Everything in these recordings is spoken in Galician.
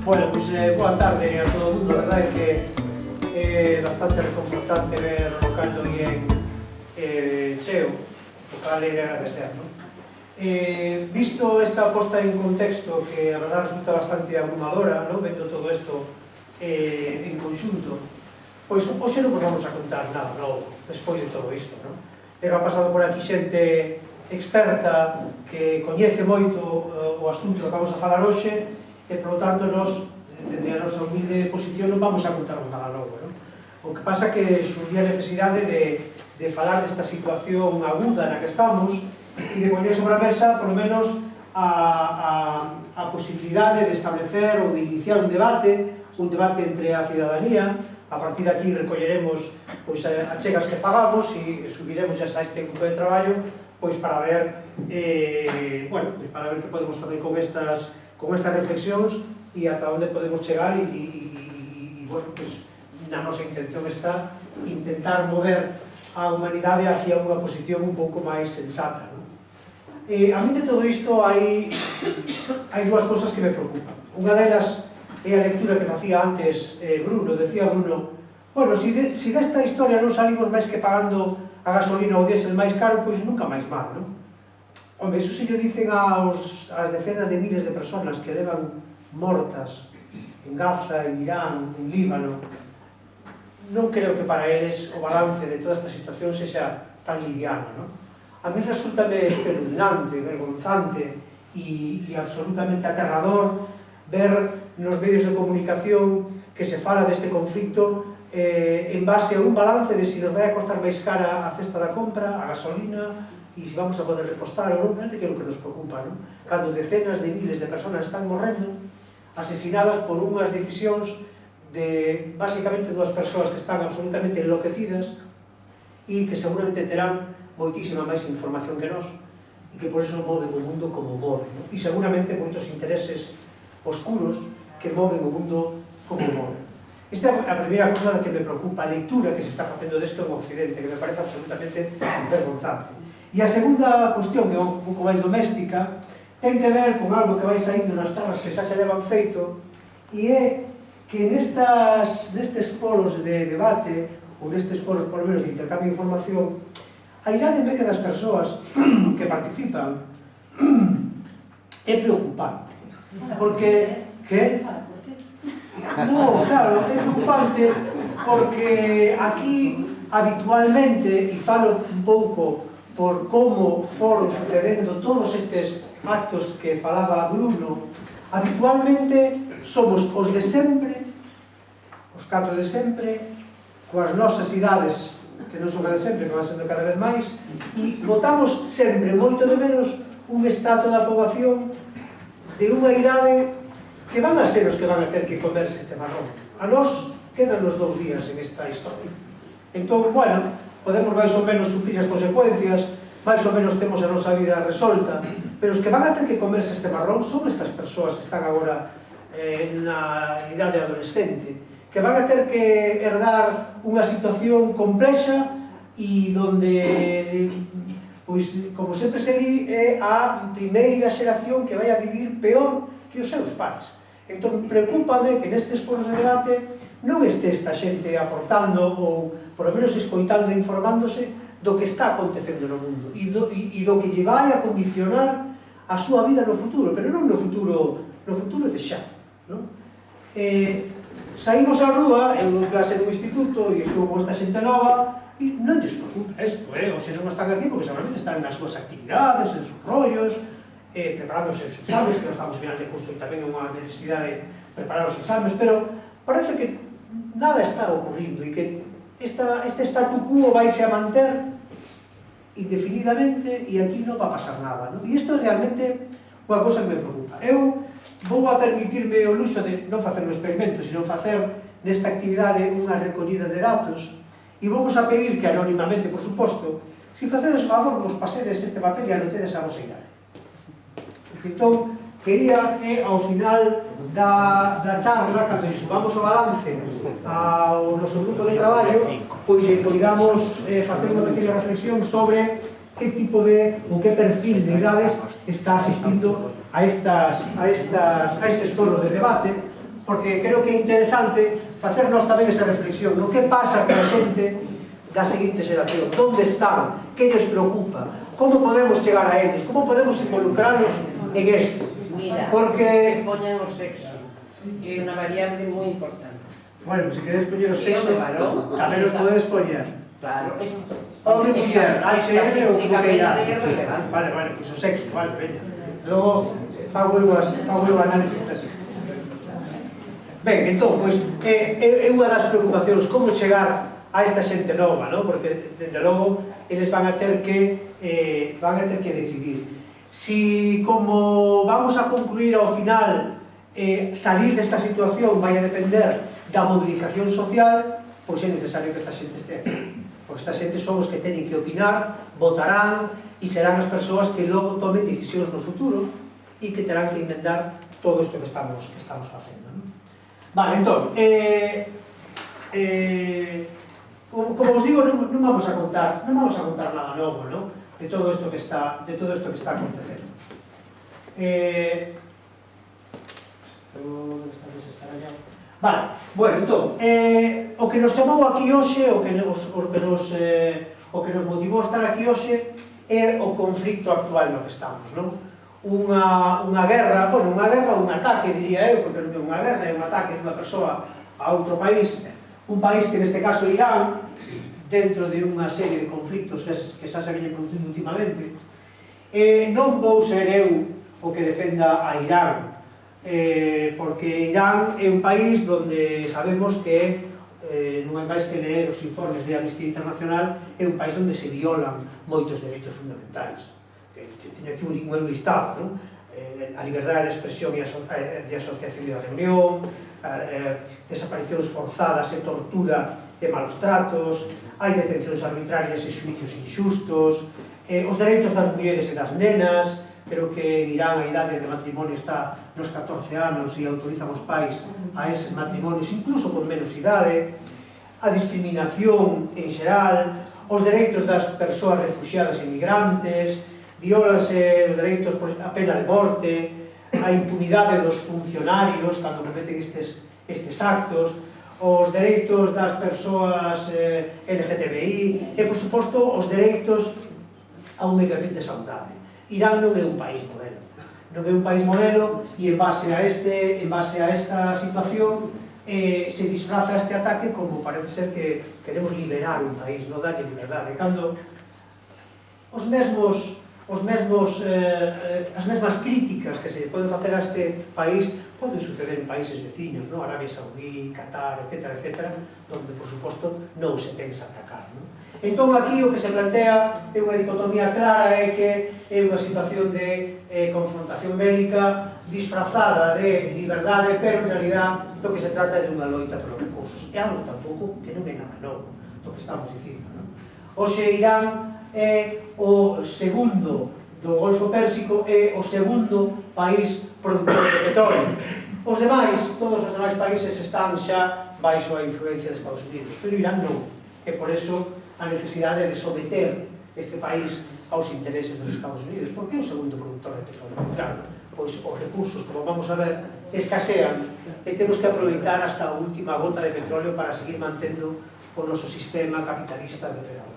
Bueno, pois boa tarde a todo o mundo. A verdade é que é bastante reconfortante ver o local do IEN cheo, o cal é de agradecer, non? Visto esta posta en contexto, que a verdade resulta bastante abrumadora, non? Vendo todo isto en conxunto, pois hoxe non vos vamos a contar nada novo despois de todo isto, non? Pero ha pasado por aquí xente experta que coñece moito o asunto que vamos a falar hoxe e, por lo tanto, nos, dende a nosa humilde posición, non vamos a contar nada novo, non? O que pasa é que surgía a necesidade de falar desta situación aguda na que estamos e de poñer sobre a mesa, por lo menos, a posibilidade de establecer ou de iniciar un debate entre a cidadanía. A partir de aquí recolleremos pois, achegas que fagamos e subiremos xa a este grupo de traballo pois, para ver bueno, pois, para ver que podemos facer con estas reflexións e ata onde podemos chegar e bueno, pois, na nosa intención está intentar mover a humanidade hacia unha posición un pouco máis sensata, non? A mí de todo isto hai dúas cousas que me preocupan. Unha delas é a lectura que facía antes Bruno. Decía Bruno, bueno, se desta historia non salimos máis que pagando a gasolina ou diésel máis caro, pois nunca máis mal, non? Home, iso se lle dicen ás decenas de miles de personas que levan mortas en Gaza, en Irán, en Líbano. Non creo que para eles o balance de toda esta situación sexa tan liviano, non? A mí resultame espeluznante, vergonzante e absolutamente aterrador ver nos medios de comunicación que se fala deste conflicto en base a un balance de se nos vai a costar máis cara a cesta da compra, a gasolina, e se vamos a poder repostar ou non. Parece que é o que nos preocupa, non? Cando decenas de miles de persoas están morrendo asesinadas por unhas decisións de, basicamente, dúas persoas que están absolutamente enloquecidas e que seguramente terán moitísima máis información que nós e que por iso moven o mundo como moven, non? E seguramente moitos intereses oscuros que moven o mundo como moven. Esta é a primeira cousa que me preocupa, a lectura que se está facendo desto en Occidente, que me parece absolutamente vergonzante. E a segunda cuestión, que é un pouco máis doméstica, ten que ver con algo que vai saindo nas charlas que xa se levan feito, e é que nestes foros de debate, ou nestes foros, por lo menos, de intercambio de información, a idade media das persoas que participan é preocupante. Porque... que? No, claro, é preocupante porque aquí, habitualmente, e falo un pouco por como foron sucedendo todos estes actos que falaba Bruno, habitualmente somos os de sempre, os catro de sempre, coas nosas idades, que non son as de sempre, que van sendo cada vez máis, e notamos sempre, moito de menos, un estrato da poboación de unha idade que van a ser os que van a ter que comerse este marrón. A nós quedan os 2 días en esta historia. Entón, bueno, podemos máis ou menos sufrir as consecuencias, máis ou menos temos a nosa vida resolta, pero os que van a ter que comerse este marrón son estas persoas que están agora na idade adolescente, que van a ter que herdar unha situación complexa e donde, pois, como sempre se di, é a primeira xeración que vai a vivir peor que os seus pais. Entón, preocúpame que nestes foros de debate non este esta xente aportando ou, por lo menos, escoitando e informándose do que está acontecendo no mundo e do que lle vai a condicionar a súa vida no futuro, pero non no futuro de xa, non? Saímos á rúa, eu dou clase no instituto e estou con esta xente nova e non lles preocupa isto, ou se non están aquí porque seguramente están nas súas actividades, en sus rollos, preparando os seus exames, que nós estamos a final de curso e tamén é unha necesidade de preparar os exames, pero parece que nada está ocurrindo e que este statu quo vaise a manter indefinidamente e aquí non va a pasar nada, non? E isto é realmente unha cosa que me preocupa. Eu vou a permitirme o luxo de non facer un experimento, sino facer nesta actividade unha recollida de datos e vamos a pedir que anónimamente, por suposto, se facedes favor, vos pasedes este papel e anotedes a vosa idade. Entón, quería que ao final da charla, cando subamos o balance ao noso grupo de traballo, pois podamos facer unha pequena reflexión sobre que tipo de, ou que perfil de idades está asistindo a estes foros de debate, porque creo que é interesante facernos tamén esa reflexión, no que pasa con a xente da seguinte xeración, onde están, que lles preocupa, como podemos chegar a eles, como podemos involucrarlos en isto. Mira, Porque... poñan o sexo, que é unha variable moi importante. Bueno, se queredes poñer o sexo, tamén os podedes poñer. Claro. Home, muller, HM ou como que irá. Relevante. Vale, pois o sexo, vale, veña. Logo, fago eu o análisis práctico. Ben, entón, pois, é unha das preocupacións como chegar a esta xente nova, non? Porque, desde logo, eles van a ter que decidir. Si, como vamos a concluir ao final, salir desta situación vai a depender da movilización social, pois é necesario que esta xente este aquí. Porque esta xente son os que teñen que opinar, votarán e serán as persoas que logo tomen decisións no futuro e que terán que inventar todo isto que estamos facendo. Vale, entón, como vos digo, non vamos a contar nada novo, non? De todo isto que está acontecendo. Vale, bueno, entón, o que nos chamou aquí hoxe, o que nos motivou a estar aquí hoxe é o conflicto actual no que estamos, non? Unha guerra, bueno, unha guerra ou un ataque, diría eu, porque non é unha guerra, é un ataque dunha persoa a outro país, un país que neste caso é Irán, dentro de unha serie de conflictos que xa se veñen producindo últimamente. Non vou ser eu o que defenda a Irán, porque Irán é un país donde sabemos que non hai máis que ler os informes de Amnistía Internacional, é un país onde se violan moitos dereitos fundamentais, que teño aquí un listado, non? A liberdade de expresión e de asociación e de reunión, desaparicións forzadas e tortura e malos tratos, hai detencións arbitrarias e xuicios inxustos, os dereitos das mulleres e das nenas, pero que en Irán a idade de matrimonio está nos 14 anos e autorizan os pais a eses matrimonios, incluso con menos idade, a discriminación en xeral, os dereitos das persoas refugiadas e migrantes, violanse os dereitos a pena de morte, a impunidade dos funcionarios cando cometen estes actos, os dereitos das persoas LGTBI e, por suposto, os dereitos a un medio ambiente saudable. Irán non é un país modelo. Non é un país modelo e en base a esta situación se disfraza este ataque como parece ser que queremos liberar un país, non darlle liberdade. Cando as mesmas críticas que se poden facer a este país poden suceder en países veciños, Arabia Saudí, Qatar, etc., onde, por suposto, non se pensa atacar. Entón, aquí o que se plantea é unha dicotomía clara, é que é unha situación de confrontación bélica disfrazada de liberdade, pero en realidad do que se trata é de unha loita pelos recursos. É algo tampouco que non é nada novo do que estamos dicindo. Hoxe Irán é o segundo do Golfo Pérsico, é o segundo país productor de petróleo. Os demais, todos os demais países están xa baixo a influencia de Estados Unidos, pero Irán non. E por eso a necesidade de someter este país aos intereses dos Estados Unidos, porque é o segundo productor de petróleo. Claro, pois os recursos, como vamos a ver, escasean e temos que aproveitar hasta a última gota de petróleo para seguir mantendo o noso sistema capitalista de operador.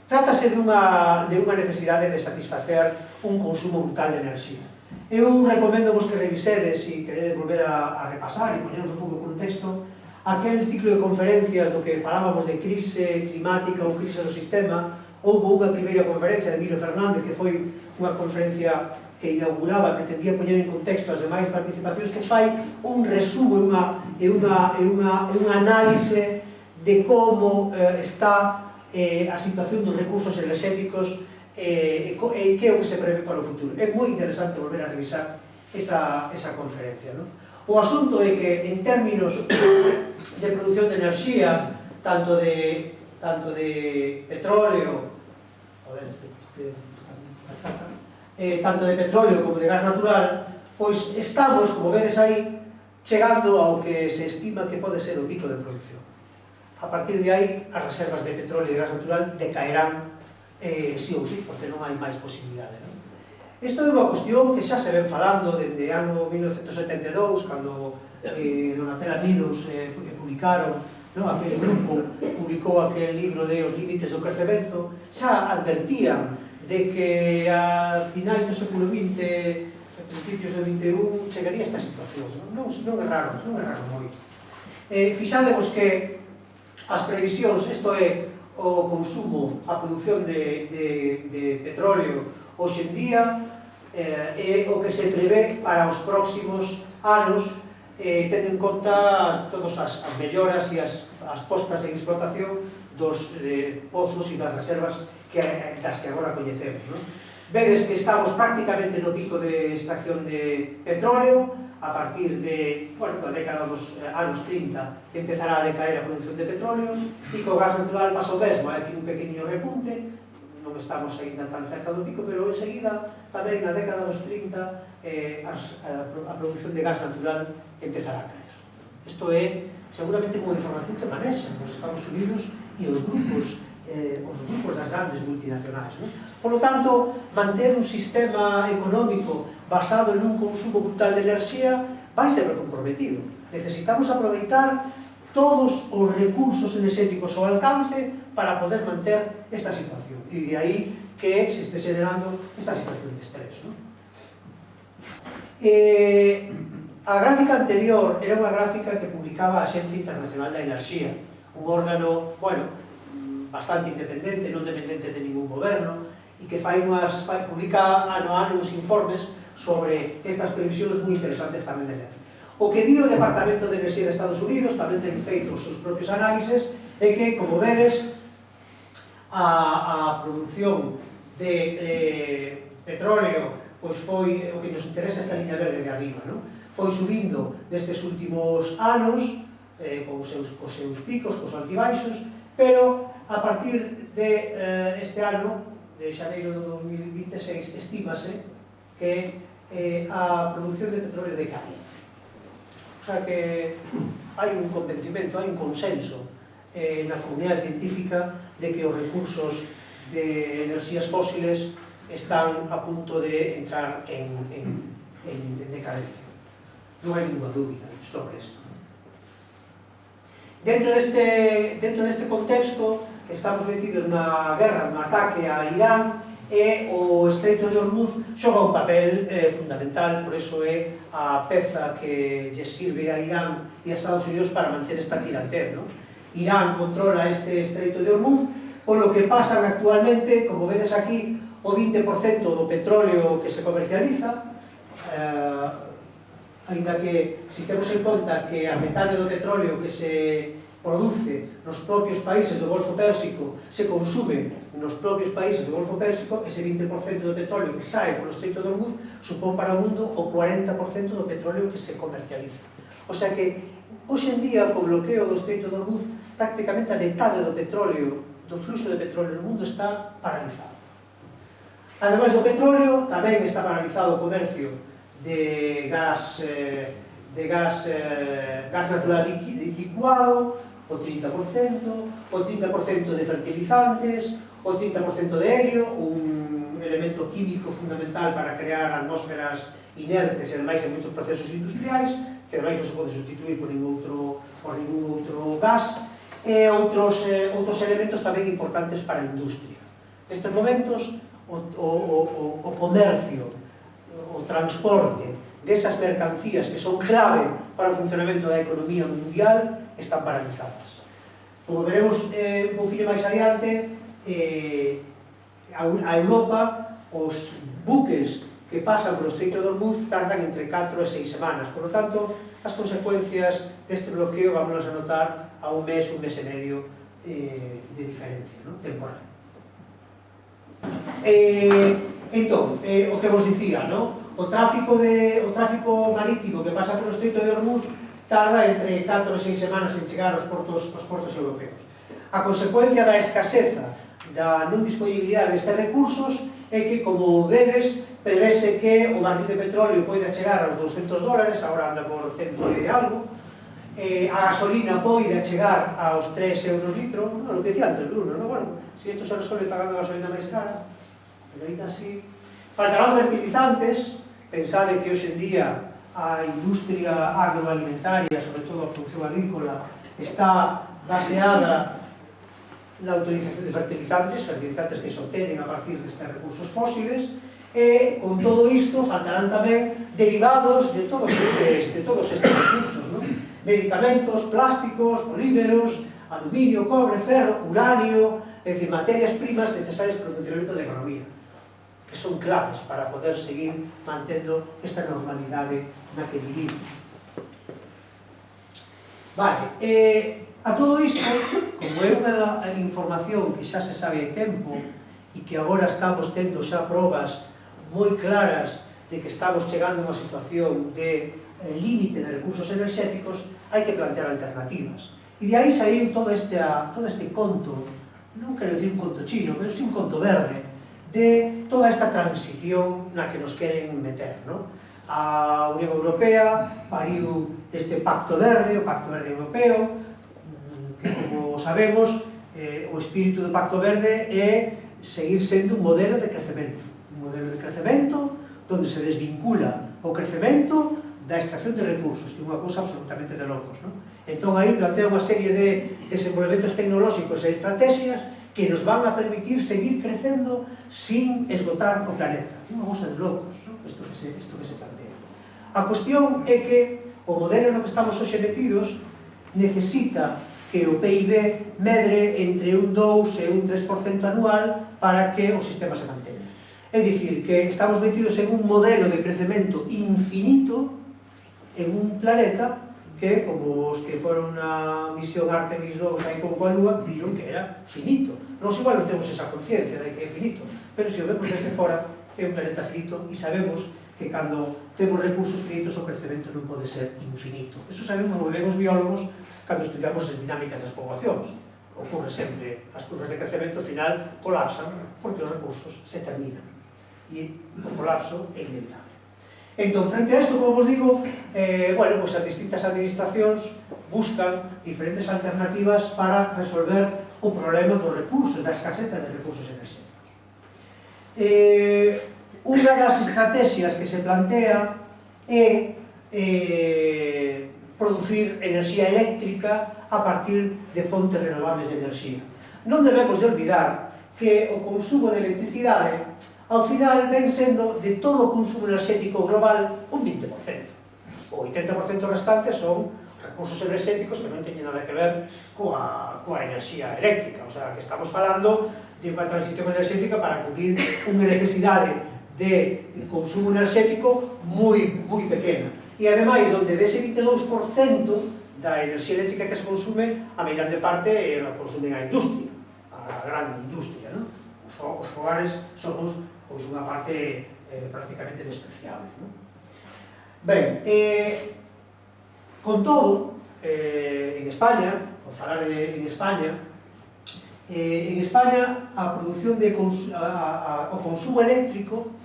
Trátase dunha necesidade de satisfacer un consumo brutal de enerxía. Eu recomendo vos que revisedes, se queredes volver a repasar e poñernos un pouco de contexto, aquel ciclo de conferencias do que falábamos de crise climática ou crise do sistema. Houve unha primeira conferencia de Emilio Fernández, que foi unha conferencia que inauguraba, pretendía poñer en contexto as demais participacións, que fai un resumo e unha análise de como está a situación dos recursos enerxéticos e que é o que se prevé para o futuro. É moi interesante volver a revisar esa conferencia. O asunto é que, en términos de produción de enerxía, tanto de petróleo como de gas natural, pois estamos, como vedes aí, chegando ao que se estima que pode ser o pico de produción. A partir de aí, as reservas de petróleo e de gas natural decaerán sí ou sí, porque non hai máis posibilidade. Isto é unha cuestión que xa se ven falando desde ano 1972, cando Donatella Meadows publicaron, aquel grupo publicou aquel libro de Os límites do crecemento, xa advertían de que a finais do século XX, a principios do XXI, chegaría esta situación. Non erraron moito. Fixadevos que as previsións, isto é, o consumo, a produción de petróleo hoxe en día, é o que se prevé para os próximos anos, tendo en conta todas as melloras e as postas en explotación dos pozos e das reservas das que agora coñecemos. Vedes que estamos prácticamente no pico de extracción de petróleo. A partir da década dos anos 30 empezará a decaer a produción de petróleo, e co gas natural pasa o mesmo, hai aquí un pequeniño repunte, non estamos ainda tan cerca do pico, pero enseguida, tamén na década dos 30, a produción de gas natural empezará a caer. Isto é seguramente unha información que manexan os Estados Unidos e os grupos das grandes multinacionais. Por lo tanto, manter un sistema económico basado en un consumo brutal de enerxía vai ser comprometido. Necesitamos aproveitar todos os recursos enerxéticos ao alcance para poder manter esta situación. E de aí que se este generando esta situación de estrés. A gráfica anterior era unha gráfica que publicaba a Axencia Internacional da Enerxía, un órgano, bastante independente, non dependente de ningún goberno, e que publica ano a ano uns informes sobre estas previsións moi interesantes tamén de ler. O que di o Departamento de Enerxía de Estados Unidos, tamén ten feito os seus propios análises, é que, como vedes, a produción de petróleo foi o que nos interesa esta liña verde de arriba, foi subindo nestes últimos anos, cos seus picos, cos altibaixos, pero a partir de este ano, de xaneiro de 2026, estímase que a produción de petróleo decae. O sea que hai un convencimento, hai un consenso na comunidade científica de que os recursos de enerxías fósiles están a punto de entrar en decadencia. Non hai ninguna dúbida sobre isto. Dentro deste contexto, estamos metidos na guerra, no ataque a Irán, e o Estreito de Hormuz xoga un papel fundamental, por iso é a peza que lle sirve a Irán e a Estados Unidos para manter esta tirantez. Irán controla este Estreito de Hormuz, polo que pasan actualmente, como vedes aquí, o 20% do petróleo que se comercializa, ainda que, se temos en conta que a metade do petróleo que se produce nos propios países do Golfo Pérsico se consume nos propios países do Golfo Pérsico, ese 20% do petróleo que sae polo Estreito de Hormuz supón para o mundo o 40% do petróleo que se comercializa. O sea que, hoxe en día, co bloqueo do Estreito de Hormuz, prácticamente a metade do petróleo, do fluxo de petróleo no mundo está paralizado. Ademais do petróleo, tamén está paralizado o comercio de gas natural licuado, o 30%, o 30% de fertilizantes, o 30% de helio, un elemento químico fundamental para crear atmósferas inertes e ademais en moitos procesos industriais, que ademais non se pode sustituir por ningún outro gas, e outros elementos tamén importantes para a industria. Nestes momentos, o comercio, o transporte desas mercancías que son clave para o funcionamento da economía mundial están paralizadas. Como veremos un poquinho máis adiante, a Europa, os buques que pasan polo Estreito de Hormuz tardan entre 4 e 6 semanas. Por lo tanto, as consecuencias deste bloqueo vamos a notar a un mes e medio de diferencia temporal. Entón, o que vos dicía, o tráfico marítimo que pasa polo Estreito de Hormuz tarda entre 4 e 6 semanas en chegar aos portos europeos. A consecuencia da escaseza da non disponibilidade destes recursos é que, como vedes, prevese que o barril de petróleo poida chegar aos $200, agora anda por 100 e algo, a gasolina poida chegar aos 3 euros litro, o que decía antes Bruno, bueno, se isto se resolve pagando a gasolina máis cara, pero ainda así, Faltarán fertilizantes. Pensade que hoxe en día a industria agroalimentaria, sobre todo a produción agrícola, está baseada na utilización de fertilizantes que se obtenen a partir destes recursos fósiles, e con todo isto faltarán tamén derivados de todos estes recursos, non? Medicamentos, plásticos, polímeros, aluminio, cobre, ferro, uranio, é dicir, materias primas necesarias para o funcionamento da economía, que son claves para poder seguir mantendo esta normalidade na que vivimos. Vale, a todo isto, como é unha información que xa se sabe hai tempo e que agora estamos tendo xa probas moi claras de que estamos chegando a unha situación de límite de recursos enerxéticos, hai que plantear alternativas. E de aí saíu todo este conto, non quero dicir un conto chino, pero sí un conto verde, de toda esta transición na que nos queren meter, non? A Unión Europea pariu este Pacto Verde, o Pacto Verde Europeo, que, como sabemos, o espírito do Pacto Verde é seguir sendo un modelo de crecemento. Un modelo de crecemento onde se desvincula o crecemento da extracción de recursos, que é unha cousa absolutamente de locos, non? Entón, aí plantea unha serie de desenvolvementos tecnolóxicos e estrategias que nos van a permitir seguir crecendo sin esgotar o planeta. É unha cousa de locos, non? Isto que se plantea. A cuestión é que o modelo no que estamos hoxe metidos necesita que o PIB medre entre un 2 e un 3% anual para que o sistema se manteña. É dicir, que estamos metidos en un modelo de crecemento infinito en un planeta que, como os que foron na misión Artemis 2 aí pouco a Lúa, viron que era finito. Nos igual non temos esa conciencia de que é finito, pero se o vemos desde fora, é un planeta finito e sabemos que cando temos recursos finitos o crecemento non pode ser infinito. Eso sabemos moi ben os biólogos cando estudiamos as dinámicas das poboacións. Ocorre sempre, as curvas de crecemento final colapsan porque os recursos se terminan e o colapso é inevitable. Entón, frente a isto, como vos digo, bueno, pues as distintas administracións buscan diferentes alternativas para resolver o problema dos recursos, da escaseza de recursos enerxéticos. Unha das estrategias que se plantea é producir enerxía eléctrica a partir de fontes renovables de enerxía. Non debemos de olvidar que o consumo de electricidade ao final ven sendo de todo o consumo enerxético global un 20%. O 80% restante son recursos enerxéticos que non teñen nada que ver coa enerxía eléctrica. O sea, que estamos falando de unha transición enerxética para cubrir unha necesidade de consumo enerxético moi pequena. E ademais, onde dese 22% da enerxía eléctrica que se consume, a meirande parte a consume a industria, a gran industria, non? Os fogares somos pois unha parte prácticamente despreciable, non? Ben, con todo, en España, por falar en España a produción o consumo eléctrico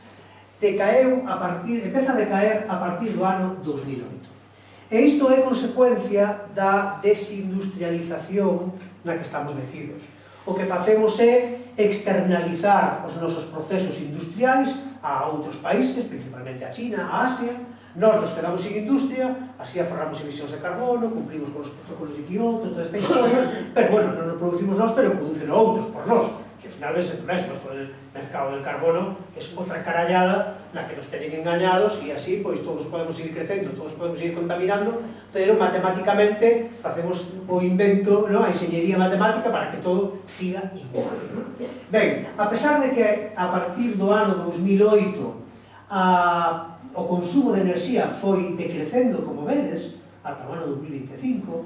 empeza a decaer a partir do ano 2008. E isto é consecuencia da desindustrialización na que estamos metidos. O que facemos é externalizar os nosos procesos industriais a outros países, principalmente a China, a Asia. Nós nos quedamos sin industria, así aforramos emisións de carbono, cumplimos con os protocolos de Kioto, toda esta historia, pero bueno, non nos producimos nós, pero producen outros por nós, que ao final ven sempre mesmos con el mercado del carbono, é outra carallada na que nos teñen engañados e así, pois, todos podemos seguir crecendo, todos podemos seguir contaminando, pero matemáticamente facemos o invento, a enxeñería matemática para que todo siga igual. Ben, a pesar de que a partir do ano 2008 o consumo de enerxía foi decrecendo, como vedes, ata o ano 2025,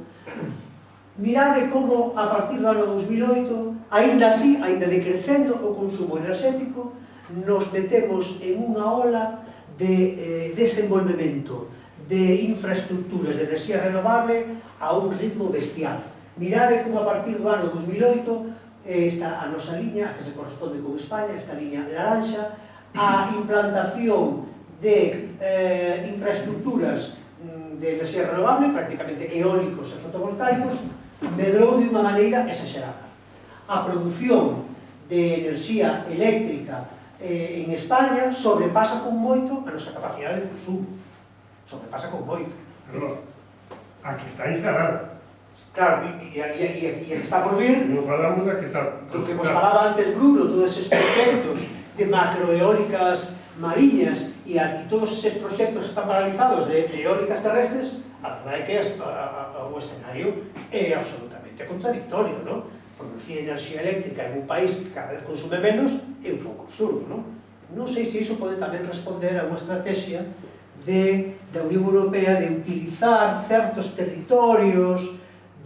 mirade como a partir do ano 2008, aínda así, aínda decrecendo o consumo enerxético, nos metemos en unha ola de desenvolvemento de infraestructuras de enerxía renovable a un ritmo bestial. Mirade como a partir do ano 2008 está a nosa liña, que se corresponde con España, esta liña laranxa, a implantación de infraestructuras de enerxía renovable, prácticamente eólicos e fotovoltaicos, medrou de unha maneira exagerada. A produción de enerxía eléctrica en España sobrepasa con moito a nosa capacidade de consumo. Sobrepasa con moito. No, aquí está instalada. Claro, e a que está por vir, Non falamos da que está... do que vos falaba antes Bruno, todos eses proxectos de macroeólicas mariñas e todos eses proxectos que están paralizados de eólicas terrestres, a verdade é que o escenario é absolutamente contradictorio, non? Producir enerxía eléctrica en un país que cada vez consume menos é un pouco absurdo, non? Non sei se iso pode tamén responder a unha estrategia da Unión Europea de utilizar certos territorios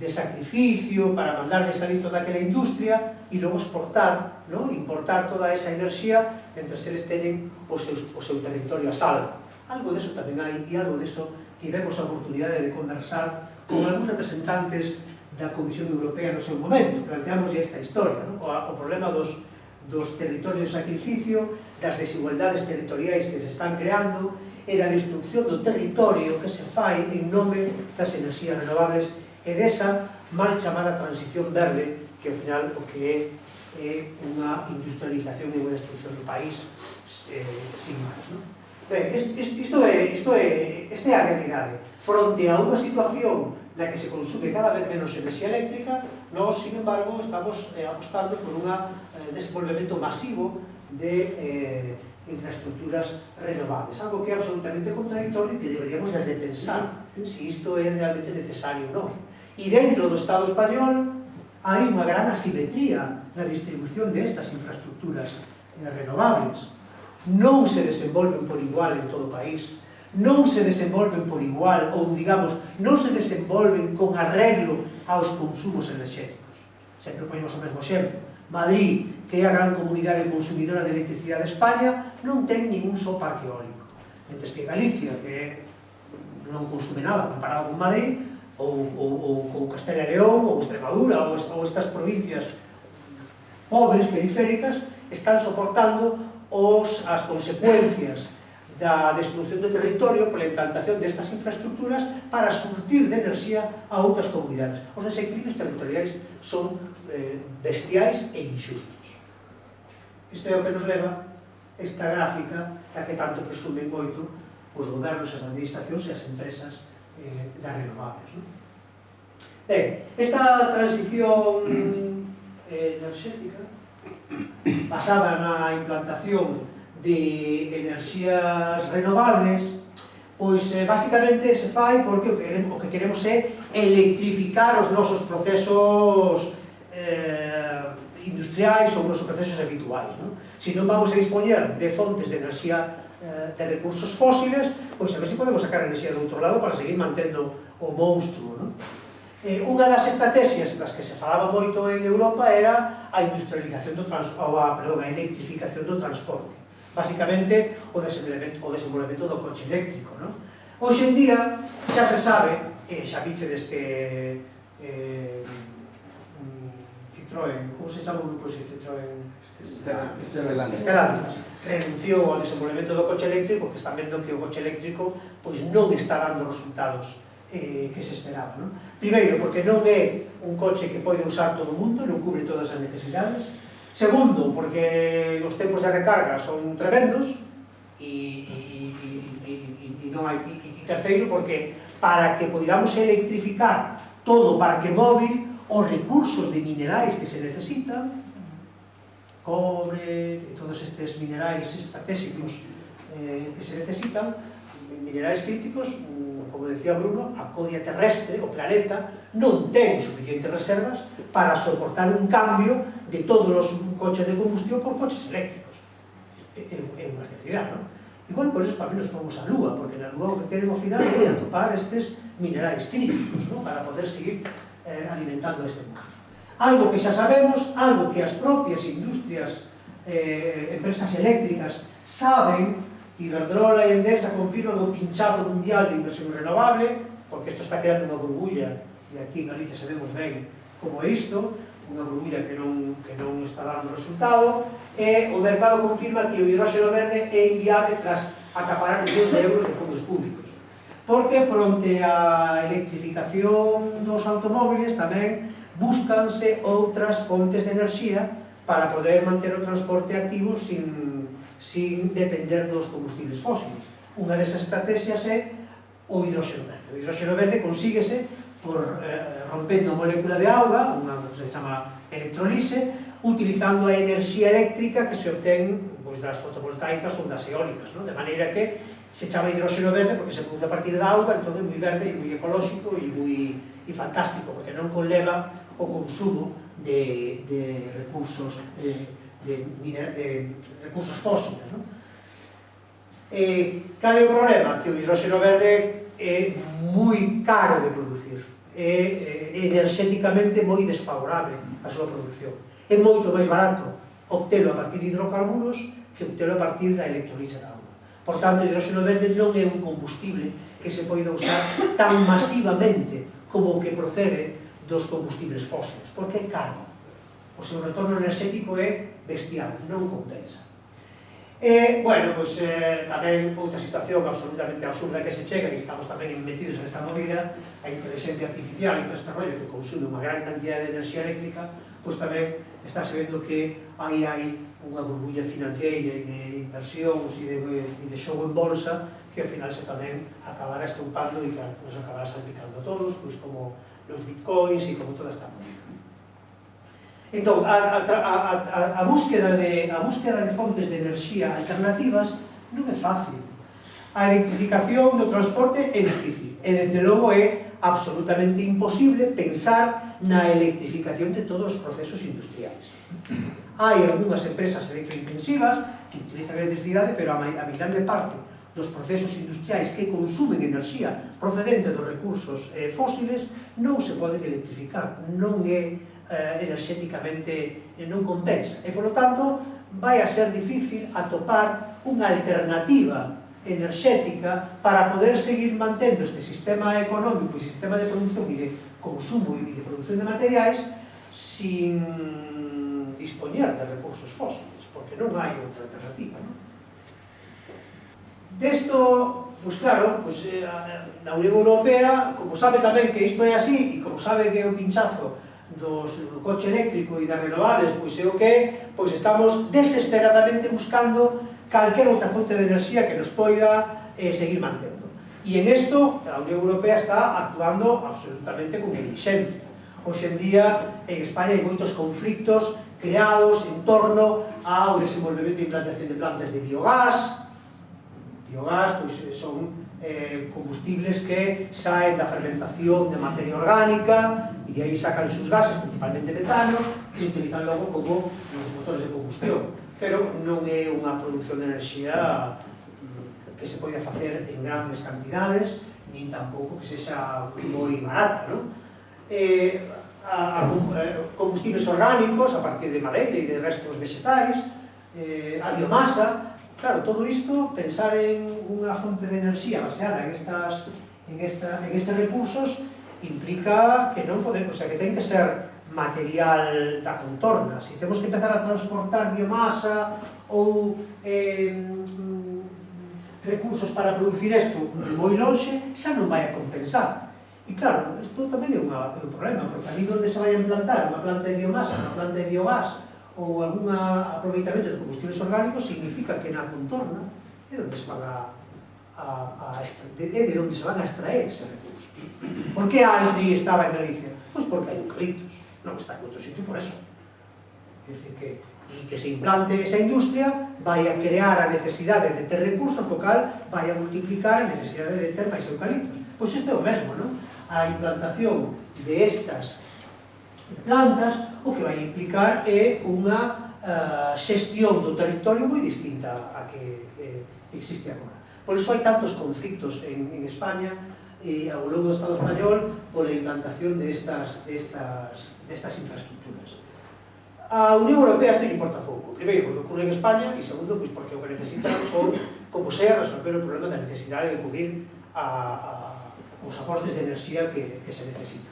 de sacrificio para mandarles salir toda aquela industria e logo exportar, ¿no? Importar toda esa enerxía entre eles teñen o seu territorio a salvo. Algo deso tamén hai e algo deso tivemos a oportunidade de conversar con algúns representantes da Comisión Europea no seu momento. Planteamos esta historia, ¿no? O problema dos territorios de sacrificio, das desigualdades territoriais que se están creando e da destrucción do territorio que se fai en nome das enerxías renovables e desa mal chamada transición verde, que ao final o que é unha industrialización e unha destrucción do país sin máis, non? Ben, esta é a realidade. Fronte a unha situación na que se consume cada vez menos enerxía eléctrica, nós, sin embargo, estamos apostando por un desenvolvemento masivo de infraestructuras renovables, algo que é absolutamente contradictorio e que deberíamos de repensar se isto é realmente necesario ou non. E dentro do Estado español hai unha gran asimetría na distribución destas infraestructuras renovables. Non se desenvolven por igual en todo o país, non se desenvolven por igual, ou digamos, non se desenvolven con arreglo aos consumos enerxéticos. Sempre ponemos o mesmo exemplo. Madrid, que é a gran comunidade consumidora de electricidade de España, non ten ningún só parque eólico. Mentre que Galicia, que non consume nada comparado con Madrid, ou Castela e León, ou Extremadura, ou estas provincias pobres, periféricas, están soportando as consecuencias da destrucción do territorio pola implantación destas infraestructuras para surtir de enerxía a outras comunidades. Os desequilibrios territoriais son bestiais e inxustos. Isto é o que nos leva esta gráfica da que tanto presumen moito os gobernos, as administracións e as empresas das renovables. Ben, esta transición enerxética basada na implantación de enerxías renovables, pois basicamente se fai porque o que queremos é electrificar os nosos procesos industriais ou os nosos procesos habituais. Se non vamos a dispoñer de fontes de enerxía de recursos fósiles, pois a ver se podemos sacar enerxía do outro lado para seguir mantendo o monstruo. Unha das estrategias das que se falaba moito en Europa era a industrialización a electrificación do transporte. Basicamente, o desenvolvemento do coche eléctrico. Hoxe en día, xa se sabe, xa vichedes que Citroën, como se chama o grupo de Citroën? Stellantis renunciou ao desenvolvemento do coche eléctrico porque están vendo que o coche eléctrico non está dando resultados que se esperaban. Primeiro, porque non é un coche que pode usar todo o mundo, non cubre todas as necesidades. Segundo, porque os tempos de recarga son tremendos. E terceiro, porque para que podamos electrificar todo o parque móvil, os recursos de minerais que se necesitan, cobre e todos estes minerais estratégicos que se necesitan, minerais críticos, como decía Bruno, a codia terrestre, o planeta, non ten suficientes reservas para soportar un cambio de todos os coches de combustión por coches eléctricos. É unha realidade, non? Igual por eso tamén nos fomos á Lúa, porque na Lúa o que queremos ao final é atopar estes minerais críticos, para poder seguir alimentando este mundo. Algo que xa sabemos, algo que as propias industrias, empresas eléctricas saben, Iberdrola e Endesa confirman o pinchazo mundial de inversión renovable, porque isto está creando unha burbulla, e aquí en Galicia sabemos ben como é isto, unha burbulla que non está dando resultado, e o mercado confirma que o hidróxeno verde é inviable tras acaparar millóns de euros de fondos públicos. Porque fronte á electrificación dos automóviles tamén búscanse outras fontes de enerxía para poder manter o transporte activo sin sin depender dos combustibles fósiles. Unha desas estrategias é o hidróxeno verde. O hidróxeno verde consíguese por rompendo a molécula de auga, unha que se chama electrolise, utilizando a enerxía eléctrica que se obtén das fotovoltaicas ou das eólicas, de maneira que se chama hidróxeno verde porque se produce a partir da auga, entón é moi verde e moi ecolóxico e fantástico, porque non conleva o consumo de recursos recursos fósiles. Cal é o problema? Que o hidróxeno verde é moi caro de producir, é enerxéticamente moi desfavorable a súa produción. É moito máis barato obtelo a partir de hidrocarburos que obtelo a partir da electrolisa da auga. Por tanto, o hidróxeno verde non é un combustible que se poida usar tan masivamente como o que procede dos combustibles fósiles, porque é caro. O seu retorno enerxético é bestial, non compensa. Bueno, pois tamén outra situación absolutamente absurda que se chega, e estamos tamén metidos nesta movida, a inteligencia artificial e todo este rollo que consume unha gran cantidad de enerxía eléctrica, pois tamén está se vendo que aí hai unha burbulla financiera e de inversións e de xogo en bolsa que ao final se tamén acabará estoupando e que nos acabará salpicando a todos, pois como os bitcoins e como toda esta movida. Entón, a búsqueda de fontes de enerxía alternativas non é fácil. A electrificación do transporte é difícil e, desde logo, é absolutamente imposible pensar na electrificación de todos os procesos industriais. Hai algunhas empresas electrointensivas que utilizan electricidade, pero a grande parte dos procesos industriais que consumen enerxía procedente dos recursos fósiles non se poden electrificar, non é enerxéticamente, non compensa. E, polo tanto, vai a ser difícil atopar unha alternativa enerxética para poder seguir mantendo este sistema económico e sistema de produción e de consumo e de produción de materiais sin dispoñer de recursos fósiles, porque non hai outra alternativa. Desto, pois claro, na Unión Europea, como sabe tamén que isto é así, e como sabe que é o pinchazo do coche eléctrico e das renovables, pois é o que pois estamos desesperadamente buscando calquera outra fonte de enerxía que nos poida seguir mantendo. E en isto, a Unión Europea está actuando absolutamente con neglixencia. Hoxe en día, en España, hai moitos conflictos creados en torno ao desenvolvemento e implantación de plantas de biogás. Biogás, pois, son combustibles que saen da fermentación de materia orgánica e de aí sacan sus gases, principalmente metano, que se utilizan logo como nos motores de combustión, pero non é unha produción de enerxía que se poida facer en grandes cantidades, nin tampouco que sexa moi barata, non? Combustibles orgánicos a partir de madeira e de restos vegetais, a biomasa. Claro, todo isto, pensar en unha fonte de enerxía baseada en estes recursos implica que non podemos, que ten que ser material da contorna. Se temos que empezar a transportar biomasa ou recursos para producir isto moi lonxe, xa non vai a compensar. E claro, isto tamén é un problema, porque ali onde se vai a implantar unha planta de biomasa, unha planta de biogás, ou algún aproveitamento de combustibles orgánicos, significa que na contorna é onde se van a extraer ese recurso. Por que Altri estaba en Galicia? Pois porque hai eucaliptos, non está en outro sitio por eso. É dicir, que se implante esa industria vai a crear a necesidade de ter recursos, co cal vai a multiplicar a necesidade de ter máis eucaliptos. Pois isto é o mesmo, non? A implantación de estas plantas o que vai implicar é unha xestión do territorio moi distinta a que existe agora. Por iso hai tantos conflictos en España e ao longo do Estado español pola implantación destas infraestructuras. A Unión Europea isto importa pouco. Primeiro, porque ocurre en España, e segundo, porque o que necesitan son, como sea, resolver o problema da necesidade de cubrir os aportes de enerxía que se necesitan.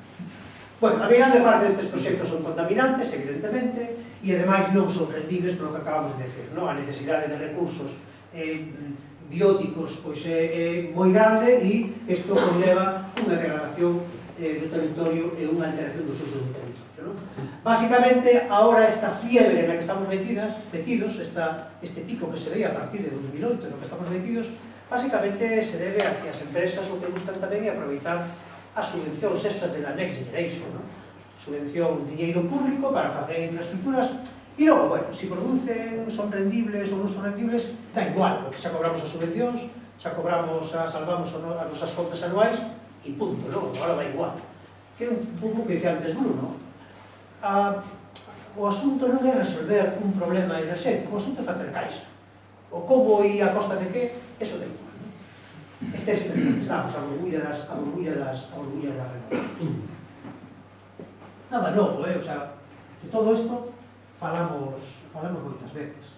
Bueno, a grande parte destes proxectos son contaminantes, evidentemente, e ademais non son rendibles polo que acabamos de decir, non? A necesidade de recursos bióticos pois é moi grande e isto conlleva unha degradación do territorio e unha alteración dos usos do territorio, non? Básicamente, ahora esta fiebre en la que estamos metidos, este pico que se ve a partir de 2008 en lo que estamos metidos, básicamente se debe a que as empresas o que buscan tamén é aproveitar as subvencións estas de la Next Generation, ¿no? Subvención, dinheiro público para facer infraestructuras, e logo, bueno, si producen, son rendibles ou non son rendibles, da igual, porque xa cobramos as subvencións, xa cobramos, salvamos as nosas contas anuais, e punto, non? Agora da igual. Que é un pouco que dicía antes Bruno, o asunto non é resolver un problema enerxético, o asunto é facer caixa. O como e a costa de que, eso da igual. Este é especializamos, a orgullo das renovables. Nada novo, o sea, de todo isto falamos moitas veces.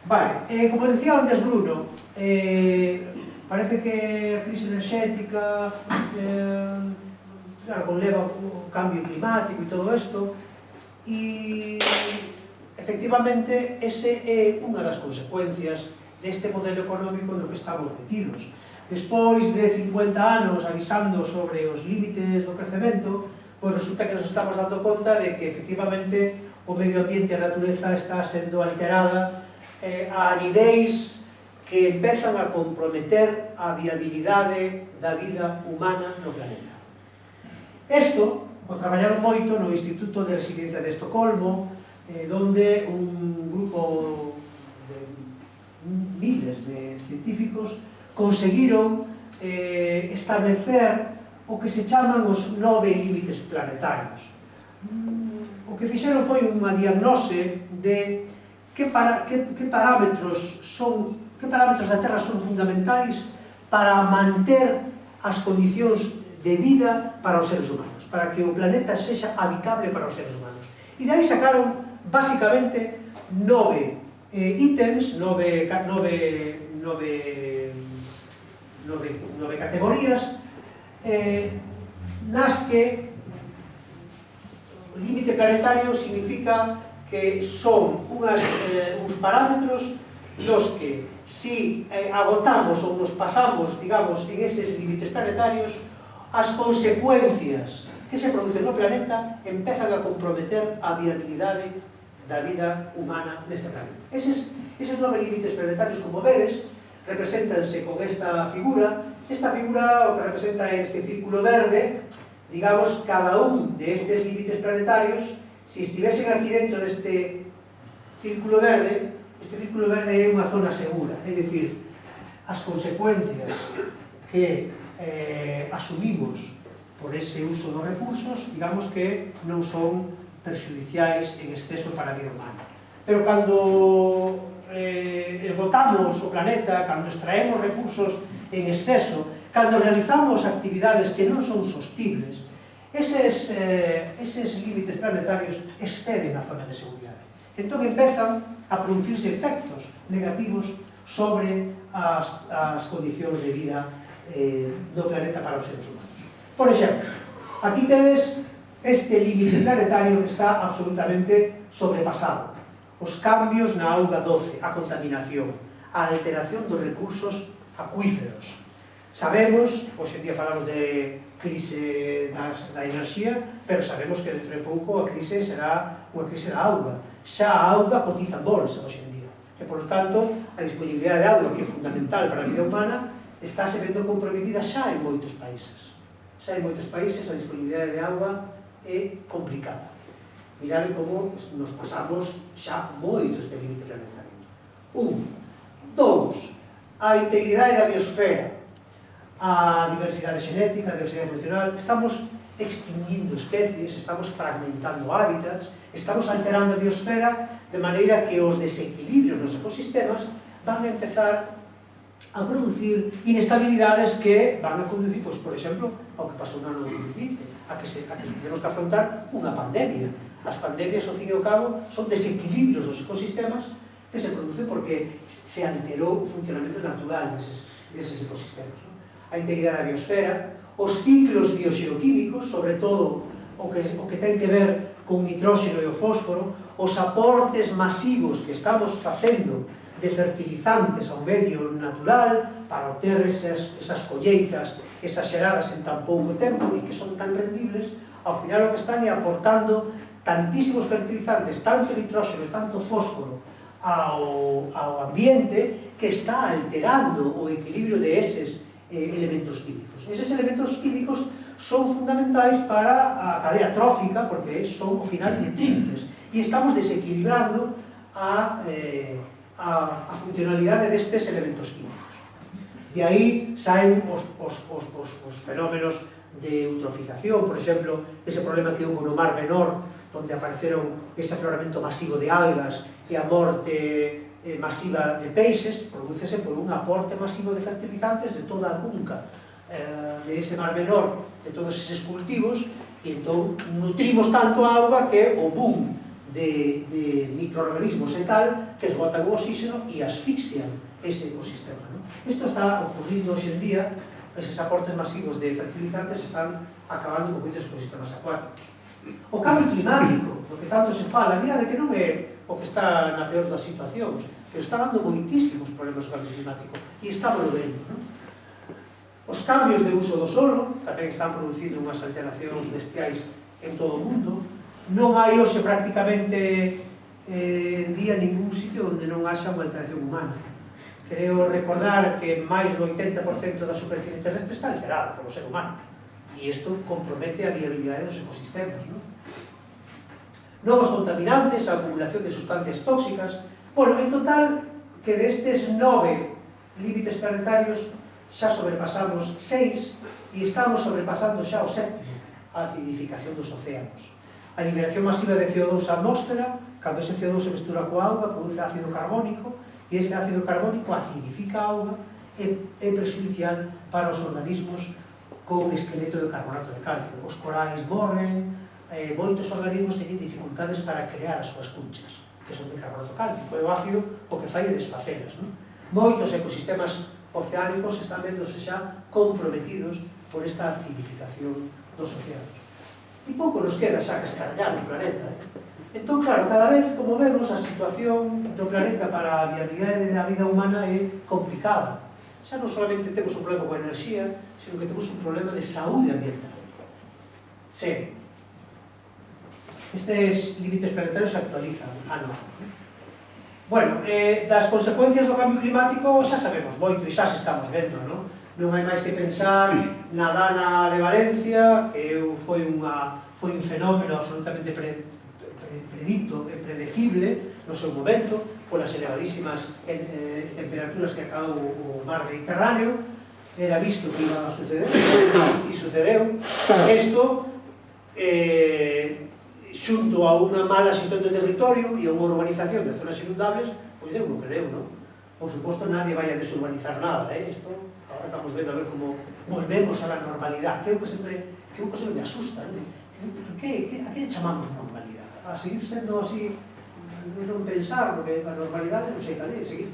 Vale, como decía antes Bruno, parece que a crise enerxética claro, conleva o cambio climático e todo isto, e efectivamente ese é unha das consecuencias deste modelo económico no que estamos metidos. Despois de 50 anos avisando sobre os límites do crecemento, pois resulta que nos estamos dando conta de que efectivamente o medio ambiente e a natureza está sendo alterada a niveis que empezan a comprometer a viabilidade da vida humana no planeta. Isto, o traballaron moito no Instituto de Resiliencia de Estocolmo, donde un grupo de miles de científicos conseguiron establecer o que se chaman os 9 límites planetarios. O que fixeron foi unha diagnose de que parámetros da Terra son fundamentais para manter as condicións de vida para os seres humanos, para que o planeta sexa habitable para os seres humanos. E de aí sacaron, basicamente, 9 ítems, 9 categorías, nas que o límite planetario significa que son uns parámetros nos que, si agotamos ou nos pasamos, digamos, en eses límites planetarios, as consecuencias que se producen no planeta empezan a comprometer a viabilidade da vida humana neste planeta. Eses 9 límites planetarios, como vedes, representanse con esta figura. Esta figura o que representa é este círculo verde, digamos, cada un de estes límites planetarios, se estivesen aquí dentro deste círculo verde, este círculo verde é unha zona segura, é dicir, as consecuencias que asumimos por ese uso dos recursos, digamos que non son perxudiciais en exceso para a vida humana. Pero cando esgotamos o planeta, cando extraemos recursos en exceso, cando realizamos actividades que non son sostibles, eses límites planetarios exceden a zona de seguridade. Entón empezan a producirse efectos negativos sobre as condicións de vida do planeta para os seres humanos. Por exemplo, aquí tedes este límite planetario que está absolutamente sobrepasado. Os cambios na auga doce, a contaminación, a alteración dos recursos acuíferos. Sabemos, hoxe en día falamos de crise da enerxía, pero sabemos que dentro de pouco a crise será unha crise da auga. Xa a auga cotiza en bolsa hoxe en día. E, por lo tanto, a disponibilidade de auga, que é fundamental para a vida humana, está se vendo comprometida xa en moitos países. Xa en moitos países a disponibilidade de auga é complicada. Mirade como nos pasamos xa moito este límite planetario. 1. 2. A integridade da biosfera, a diversidade xenética, a diversidade funcional. Estamos extinguindo especies, estamos fragmentando hábitats, estamos alterando a biosfera de maneira que os desequilibrios nos ecosistemas van a empezar a producir inestabilidades que van a conducir, pois, por exemplo, ao que pasou no ano 2020, a que tenemos que afrontar unha pandemia. As pandemias, ao fin e ao cabo, son desequilibrios dos ecosistemas que se producen porque se alterou o funcionamento natural deses ecosistemas. A integridade da biosfera, os ciclos bioxeoquímicos, sobre todo o que ten que ver con nitróxeno e o fósforo, os aportes masivos que estamos facendo de fertilizantes ao medio natural para obter esas colleitas exageradas en tan pouco tempo e que son tan rendibles, ao final o que están é aportando tantísimos fertilizantes, tanto nitróxeno e tanto fósforo ao ambiente, que está alterando o equilibrio de eses elementos químicos. Eses elementos químicos son fundamentais para a cadea trófica, porque son, ao final, nutrientes, e estamos desequilibrando a funcionalidade destes elementos químicos. De aí saen os fenómenos de eutrofización, por exemplo, ese problema que houve no Mar Menor, onde apareceron ese afloramento masivo de algas e a morte masiva de peixes, prodúcese por un aporte masivo de fertilizantes de toda a cunca de ese Mar Menor, de todos eses cultivos, e entón nutrimos tanto a auga que o boom de microorganismos e tal que esgotan o oxígeno e asfixian ese ecosistema. Isto está ocurrindo hoxe en día, eses aportes masivos de fertilizantes están acabando con moitos ecosistemas acuáticos. O cambio climático, do que tanto se fala, mira, de que non é o que está na peor das situacións, pero está dando moitísimos problemas o cambio climático, e estamos vendo, non? Os cambios de uso do solo tamén están producindo unhas alteracións bestiais en todo o mundo. Non hai hoxe prácticamente en día ningún sitio onde non haxa unha alteración humana. Creo recordar que máis do 80% da superficie terrestre está alterada polo ser humano. E isto compromete a viabilidade dos ecosistemas, non? Novos contaminantes, a acumulación de sustancias tóxicas. Bueno, en total, que destes 9 límites planetarios xa sobrepasamos 6 e estamos sobrepasando xa o 7º, a acidificación dos océanos. A liberación masiva de CO2 á atmósfera, cando ese CO2 se mestura coa auga, produce ácido carbónico, e ese ácido carbónico acidifica a auga e é perxudicial para os organismos con esqueleto de carbonato de calcio. Os corais morren, moitos organismos teñen dificultades para crear as súas cunchas, que son de carbonato cálcico, e o ácido o que fai é desfacelas. Moitos ecosistemas oceánicos están vendose xa comprometidos por esta acidificación dos océanos. E pouco nos queda xa que escarallar o planeta. Entón, claro, cada vez, como vemos, a situación do planeta para a viabilidade da vida humana é complicada. Xa non solamente temos un problema coa enerxía, sino que temos un problema de saúde ambiental. Serio. Estes límites planetarios se actualizan ano. Bueno, das consecuencias do cambio climático xa sabemos moito e xa se estamos vendo, non? Non hai máis que pensar na dana de Valencia, que foi un fenómeno absolutamente predito e predecible no seu momento, polas elevadísimas temperaturas que acabou o mar Mediterráneo. Era visto que iba a suceder, e sucedeu. Isto, xunto a unha mala xestión de territorio e a unha urbanización de zonas inundables, pois deu no que deu, non? Por suposto, nadie vai a desurbanizar nada, Isto, agora estamos vendo a ver como volvemos a la normalidad, que é o que sempre me asusta, non? A que chamamos normalidade? A seguir sendo así, non pensar, porque a normalidade non sei cal é, seguir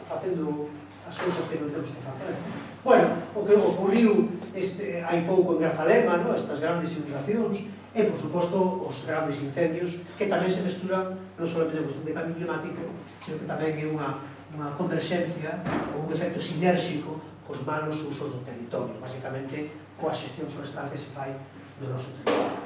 facendo as cousas que non temos que facer. Bueno, o que ocurriu hai pouco en Grazalema, estas grandes inundacións, e, por suposto, os grandes incendios, que tamén se mesturan non solamente a cuestión de cambio climático, sino que tamén é unha converxencia ou un efecto sinérxico cos malos usos do territorio, basicamente coa xestión forestal que se fai do noso territorio.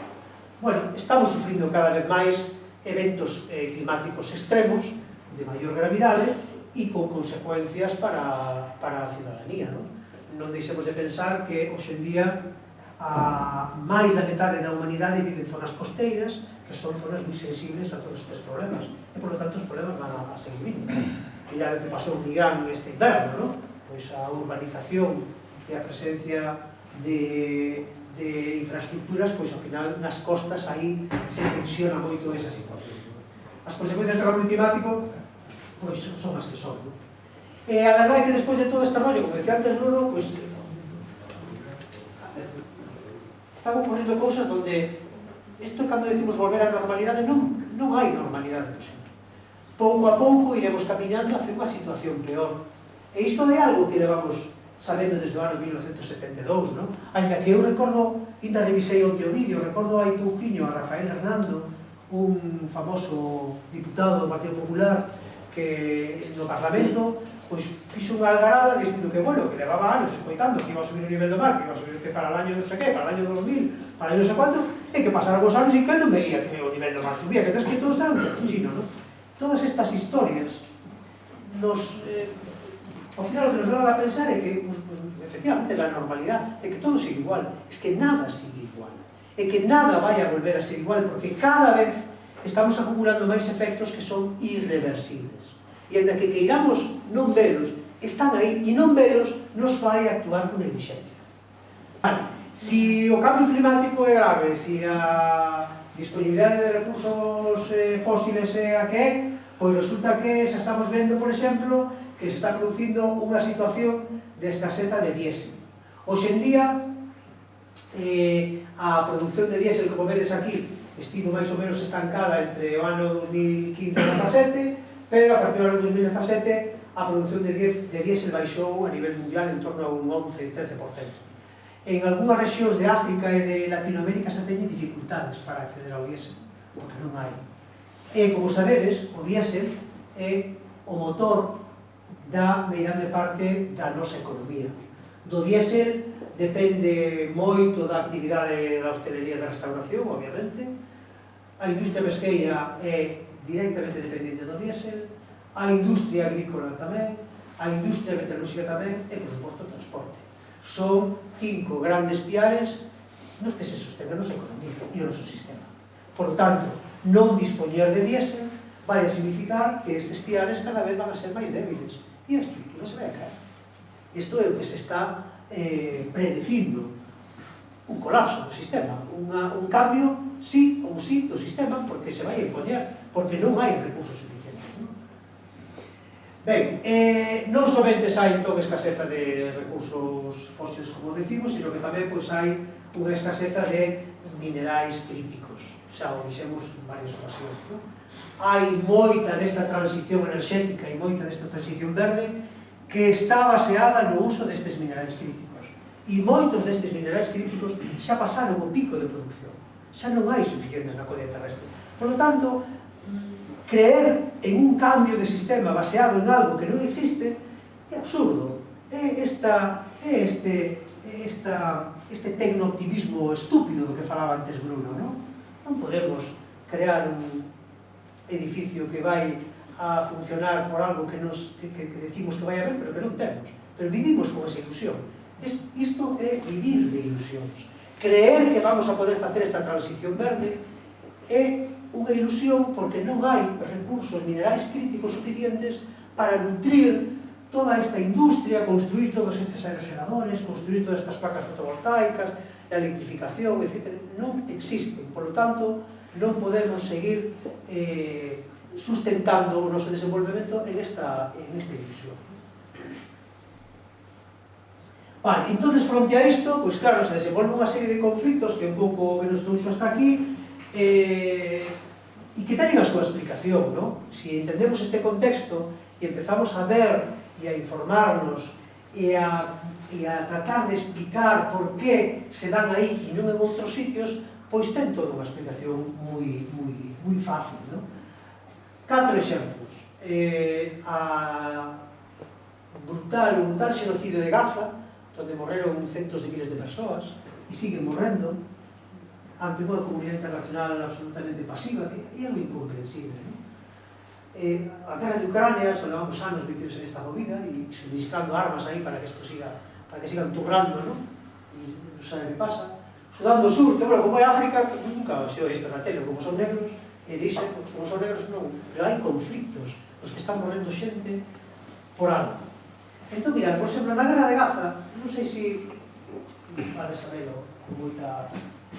Bueno, estamos sufrindo cada vez máis eventos climáticos extremos de maior gravidade e con consecuencias para a ciudadanía, non deixemos de pensar que hoxe en día máis da metade da humanidade vive en zonas costeiras, que son zonas moi sensibles a todos estes problemas, e, por lo tanto, os problemas van a seguir vindo. Mira o que pasou en Irán este inverno, pois a urbanización e a presencia de infraestructuras, pois, ao final, nas costas, aí se tensiona moito esa situación. As consecuencias do cambio climático, pois, son as que son. E a verdade é que, despois de todo este rollo, como decía antes Bruno, pois, están ocurrindo cousas onde isto, cando decimos volver á normalidade, non hai normalidade posible. Pouco a pouco iremos camiñando hacia unha situación peor. E isto é algo que levamos sabendo desde o ano 1972, non? Ainda que eu recordo, ainda revisei onde o vídeo, recordo hai pouquiño a Rafael Hernando, un famoso diputado do Partido Popular, que no Parlamento pois fixo unha algarada dicindo que, bueno, que levaba anos escoitando que iba a subir o nivel do mar, que iba a subir que para o año non sei que, para o año 2000, para o año non sei quanto, e que pasaron os anos e que ele non veía que o nivel do mar subía, que que todos estaban un chino, non? Todas estas historias nos, ao final o que nos leva a pensar é que, pues, efectivamente, la normalidad é que todo sigue igual, es que nada sigue igual, é que nada vai a volver a ser igual, porque cada vez estamos acumulando máis efectos que son irreversibles. E ainda que queiramos non velos, están aí, e non velos nos fai actuar con negligencia. Vale, si o cambio climático é grave, si a disponibilidade de recursos fósiles é a que é, pois resulta que xa estamos vendo, por exemplo, que se está producindo unha situación de escaseza de diésel. Hoxe en día, a produción de diésel, como vedes aquí, estivo máis ou menos estancada entre o ano 2015 e 2017, pero a partir do ano 2017 a produción de diésel baixou a nivel mundial en torno a un 11-13%. En algunhas rexións de África e de Latinoamérica se teñen dificultades para acceder ao diésel, porque non hai. E, como sabedes, o diésel é o motor da meirande parte da nosa economía. Do diésel depende moito da actividade da hostelería e da restauración, obviamente. A industria pesqueira é directamente dependente do diésel, a industria agrícola tamén, a industria metalúrxica tamén e, por suposto, o transporte. Son 5 grandes piares nos que se sostén a nosa economía e o noso sistema. Por lo tanto, non dispoñer de diésel vai a significar que estes piares cada vez van a ser máis débiles e a estructura se vai a caer. Isto é o que se está predecindo, un colapso do sistema, un cambio sí ou sí do sistema, porque se vai a impoñer, porque non hai recursos suficientes. Ben, non somente hai entón escaseza de recursos fósiles, como decimos, sino que tamén hai unha escaseza de minerais críticos, xa o dixemos en varias ocasións. Hai moita desta transición enerxética e moita desta transición verde que está baseada no uso destes minerais críticos. E moitos destes minerais críticos xa pasaron o pico de produción. Xa non hai suficientes na codia terrestre. Por lo tanto, creer en un cambio de sistema baseado en algo que non existe é absurdo. É este tecnooptimismo estúpido do que falaba antes Bruno, non? Non podemos crear un edificio que vai a funcionar por algo que decimos que vai a haber, pero que non temos. Pero vivimos con esa ilusión. Isto é vivir de ilusións. Creer que vamos a poder facer esta transición verde é unha ilusión porque non hai recursos minerais críticos suficientes para nutrir toda esta industria, construir todos estes aerogeneradores, construir todas estas placas fotovoltaicas, a electrificación, etc. Non existen. Por lo tanto, non podemos seguir sustentando o noso desenvolvemento en esta ilusión. Vale, entonces, fronte a isto, pois claro, se desenvolve unha serie de conflictos que un pouco menos trouxo hasta aquí e que teñen a súa explicación, non? Si entendemos este contexto e empezamos a ver e a informarnos e a tratar de explicar por que se dan aí e non en outros sitios, pois ten toda unha explicación moi fácil, non? 4 exemplos. O brutal xenocidio de Gaza, onde morreron centos de miles de persoas e siguen morrendo ante unha comunidade internacional absolutamente pasiva, que é algo incomprensible. A guerra de Ucrania, xa levamos anos metidos en esta movida e suministrando armas aí para que sigan turrando, non? E non sabe que pasa. Sudán do Sur, que, bueno, como é África, nunca se oe isto na tele, como son negros, e dixen, como son negros, non. Pero hai conflictos, os que están morrendo xente por algo. Entón, mirad, por exemplo, na guerra de Gaza, non sei se vale saberlo con moita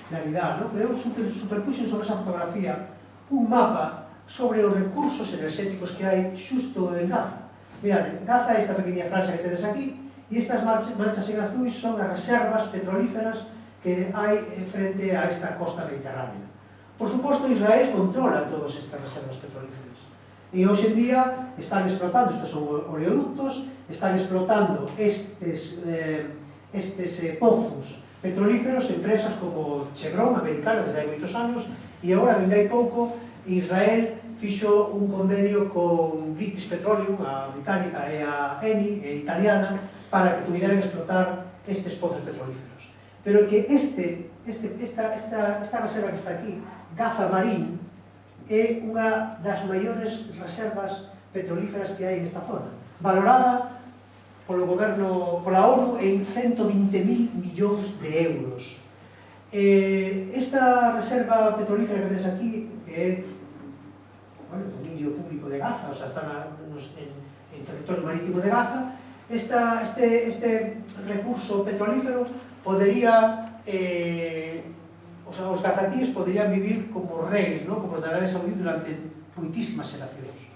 claridade, non? Pero eu superpuxen sobre esa fotografía un mapa sobre os recursos enerxéticos que hai xusto en Gaza. Mirad, Gaza é esta pequena franja que tedes aquí, e estas manchas en azuis son as reservas petrolíferas que hai frente a esta costa mediterránea. Por suposto, Israel controla todas estas reservas petrolíferas. E hoxe en día están explotando, estes son oleoductos, están explotando estes pozos petrolíferos, empresas como Chevron, americana, desde hai moitos anos, e agora, dende hai pouco, Israel fixo un convenio con British Petroleum, a británica, e a Eni, e italiana, para que pudieran explotar estes pozos petrolíferos. Pero que esta reserva que está aquí, Gaza Marín, é unha das maiores reservas petrolíferas que hai nesta zona, valorada polo goberno, pola ONU en 120.000 millóns de euros. Esta reserva petrolífera que tens aquí, que é o dominio público de Gaza, o sea, está en territorio marítimo de Gaza, este recurso petrolífero podería, os gazatíes poderían vivir como reis, como os de Arabia Saudí durante moitísimas xeracións.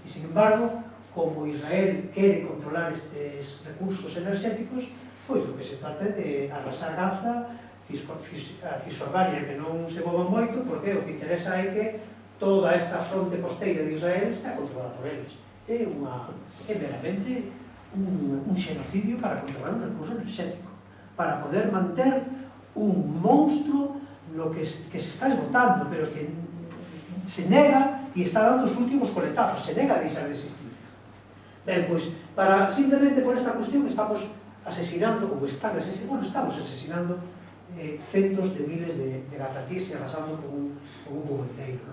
E, sin embargo, como Israel quere controlar estes recursos enerxéticos, pois o que se trata é de arrasar Gaza, a Cisjordania, que non se mova moito, porque o que interesa é que toda esta fronte costeira de Israel está controlada por eles. É meramente un xenocidio para controlar un recurso enerxético, para poder manter un monstruo no que se está esgotando, pero que se nega e está dando os últimos coletazos, se nega a deixar de existir. Ben, pois, simplemente por esta cuestión estamos asesinando, ou estamos asesinando centos de miles de gazatíes e arrasando con un pobo inteiro.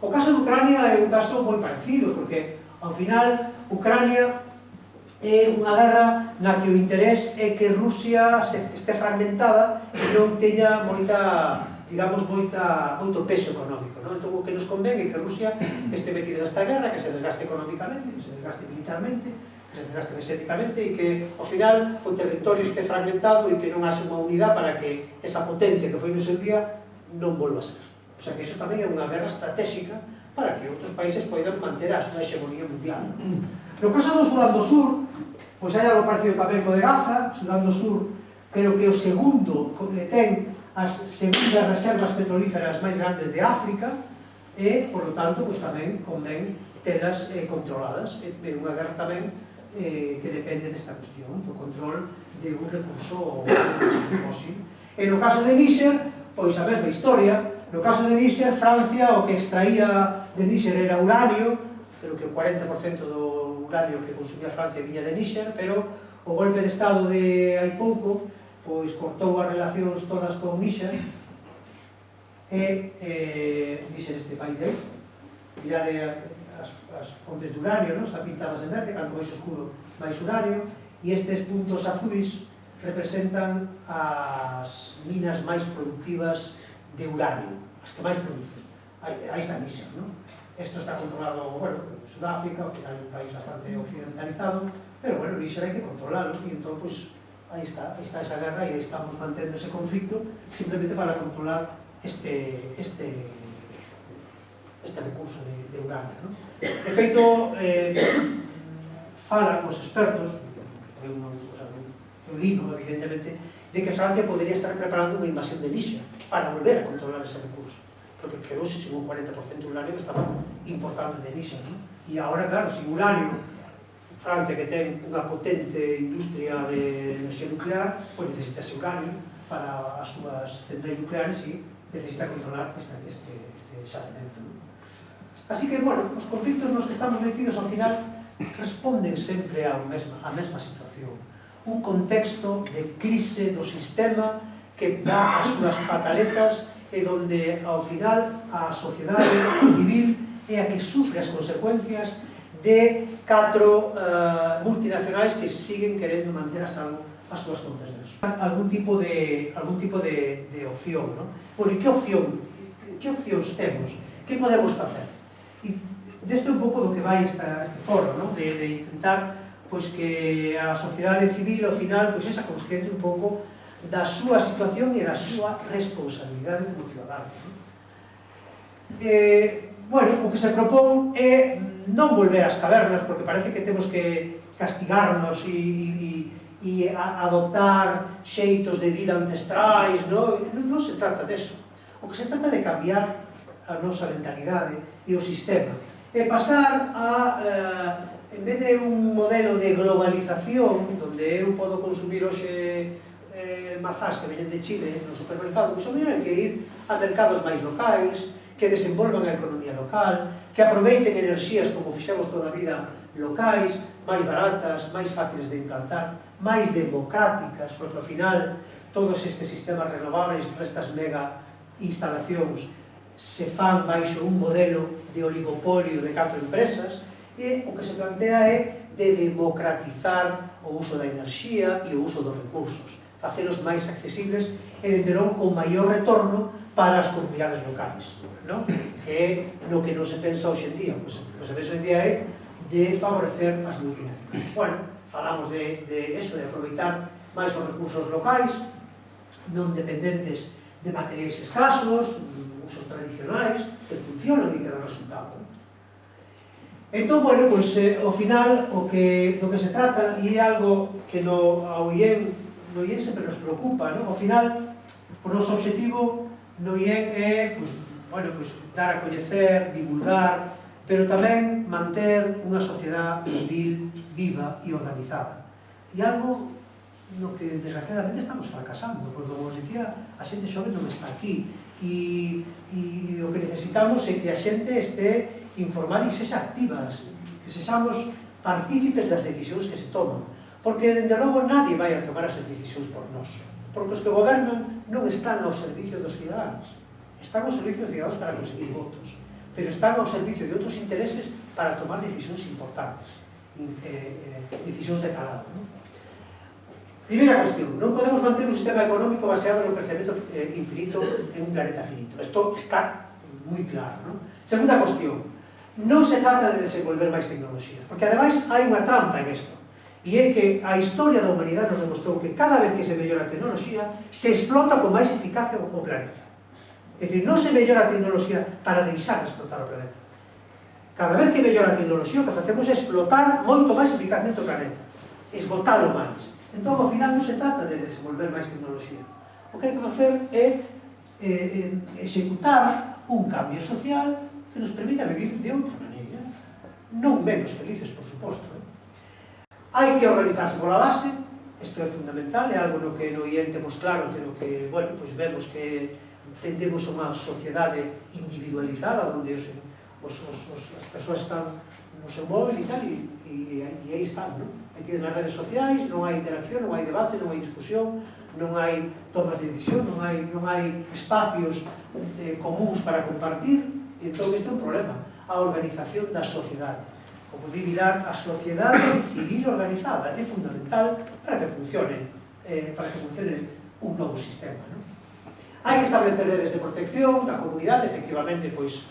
O caso de Ucrania é un caso moi parecido, porque, ao final, Ucrania é unha guerra na que o interés é que Rusia este fragmentada e non teña moito peso económico. Entón, o que nos convén é que Rusia este metida nesta guerra, que se desgaste económicamente, que se desgaste militarmente, que se desgaste enerxéticamente e que, ao final, o territorio este fragmentado e que non haxe unha unidade para que esa potencia que foi no seu día non volva a ser. O sea, que iso tamén é unha guerra estratégica para que outros países poidan manter a súa hexemonía mundial. No caso do Sudán do Sur, pois hai algo parecido tamén co de Gaza. Sudán do Sur creo que o segundo, ten as segundas reservas petrolíferas máis grandes de África e, por lo tanto, pois tamén convén telas controladas. É unha guerra tamén que depende desta cuestión, do control de un recurso fósil. E no caso de Níger, pois a mesma historia. No caso de Níger, Francia o que extraía de Níger era uranio, pero que o 40% do uranio que consumía Francia viña de Níger, pero o golpe de estado de hai pouco pois cortou as relacións todas con Níger e Níger este país de aí. Mirade as fontes de uranio, están pintadas en verde, canto máis oscuro máis uranio, e estes puntos azuis representan as minas máis productivas de uranio, as que máis producen. Aí está Níger, non? Isto está controlado, bueno, en Sudáfrica, ao final é un país bastante occidentalizado, pero, bueno, Níger hai que controlarlo, e entón, pois, aí está esa guerra e aí estamos mantendo ese conflicto simplemente para controlar este recurso de uranio, non? De feito, falan os expertos, eu lino, evidentemente, de que Francia podría estar preparando unha invasión de Níger para volver a controlar ese recurso, porque quedouse sin un 40% de uranio que estaba importando de Níger, non? E agora, claro, sin uranio, Francia, que ten unha potente industria de enerxía nuclear, pois necesita ese uranio para as súas centrais nucleares e necesita controlar este xacemento. Así que, bueno, os conflictos nos que estamos metidos ao final responden sempre á mesma situación. Un contexto de crise do sistema que dá as súas pataletas e donde, ao final, a sociedade civil é a que sufre as consecuencias de 4 multinacionais que siguen querendo manter a salvo as súas contas de resultados. Algún tipo de opción, non? Bueno, e que opcións temos? Que podemos facer? E desto é un pouco do que vai este foro, non? De intentar que a sociedade civil, ao final, sexa consciente un pouco da súa situación e da súa responsabilidade como ciudadano. Bueno, o que se propón é non volver ás cavernas, porque parece que temos que castigarnos e adoptar xeitos de vida ancestrais, non se trata deso. O que se trata de cambiar a nosa mentalidade e o sistema, e pasar a, en vez de un modelo de globalización, onde eu podo consumir hoxe mazás que veñen de Chile no supermercado, pois o mellor hai que ir a mercados máis locais, que desenvolvan a economía local, que aproveiten enerxías como fixemos toda a vida locais, máis baratas, máis fáciles de implantar, máis democráticas, porque ao final todos estes sistemas renovables, todas estas mega instalacións se fan baixo un modelo de oligopolio de 4 empresas e o que se plantea é de democratizar o uso da enerxía e o uso dos recursos, facelos máis accesibles e, dende logo, con maior retorno para as comunidades locais, non? Que é no que non se pensa hoxe en día. O que se pensa hoxe en día é de favorecer as multinacionais. Bueno, falamos de eso, de aproveitar máis os recursos locais, non dependentes de materiais escasos, usos tradicionais, que funcionan e que dan resultado. Entón, bueno, pois, ao final, do que se trata, e é algo que no IEN sempre nos preocupa, non? Ao final, o noso objetivo no IEN é, pois, bueno, pois, dar a coñecer, divulgar, pero tamén manter unha sociedade civil viva e organizada. E algo no que, desgraciadamente, estamos fracasando, porque, como os dicía, a xente xove non está aquí, e o que necesitamos é que a xente este informada e sexa activas, que sexamos partícipes das decisións que se toman, porque, dende logo, nadie vai a tomar as decisións por nós, porque os que gobernan non están ao servicio dos ciudadanos, están ao servicio dos ciudadanos para conseguir votos, pero están ao servicio de outros intereses para tomar decisións importantes, decisións de calado, non? Primeira cuestión, non podemos manter un sistema económico baseado no crecemento infinito en un planeta finito. Isto está moi claro, non? Segunda cuestión, non se trata de desenvolver máis tecnoloxía, porque ademais hai unha trampa en isto, e é que a historia da humanidade nos demostrou que cada vez que se mellora a tecnoloxía se explota con máis eficacia o planeta. É dicir, non se mellora a tecnoloxía para deixar de explotar o planeta. Cada vez que mellora a tecnoloxía, o que facemos é explotar moito máis eficazmente o planeta, esgotalo máis. Entón, ao final, non se trata de desenvolver máis tecnoloxía. O que hai que facer é executar un cambio social que nos permita vivir de outra maneira, non menos felices, por suposto. Hai que organizarse pola base, isto é fundamental, é algo no que no IEN temos claro, pero que, bueno, pois vemos que tendemos unha sociedade individualizada, onde as persoas están no seu móvil e tal, e aí están, non? Metidas nas redes sociais, non hai interacción, non hai debate, non hai discusión, non hai tomas de decisión, non hai espacios comuns para compartir, e entón isto é un problema. A organización da sociedade. Como di Vilar, a sociedade civil organizada é fundamental para que funcione un novo sistema, non? Hai que establecer redes de protección da comunidade, efectivamente, pois,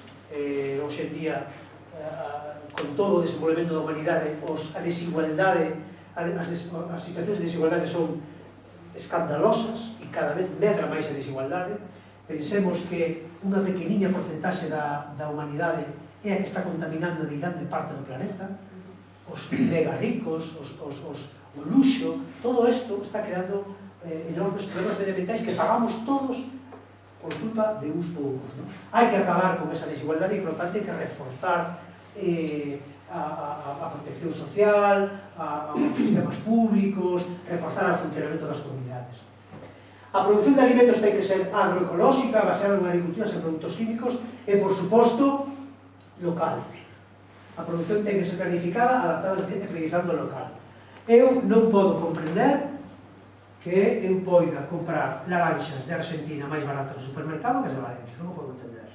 hoxe en día, con todo o desenvolvemento da humanidade, a desigualdade, as situacións de desigualdade son escandalosas e cada vez medra máis a desigualdade. Pensemos que unha pequeniña porcentaxe da humanidade é a que está contaminando a grande parte do planeta, os mega ricos, o luxo, todo isto está creando enormes problemas medioambientais que pagamos todos por culpa de uns poucos, non? Hai que acabar con esa desigualdade e, por lo tanto, hai que reforzar a protección social, os sistemas públicos, reforzar o funcionamento das comunidades. A produción de alimentos ten que ser agroecolóxica, baseada en agricultura sen produtos químicos e, por suposto, local. A produción ten que ser planificada, adaptada e priorizando o local. Eu non podo comprender que eu poida comprar laranxas de Argentina máis baratas no supermercado que as de Valencia. Non o podo entender.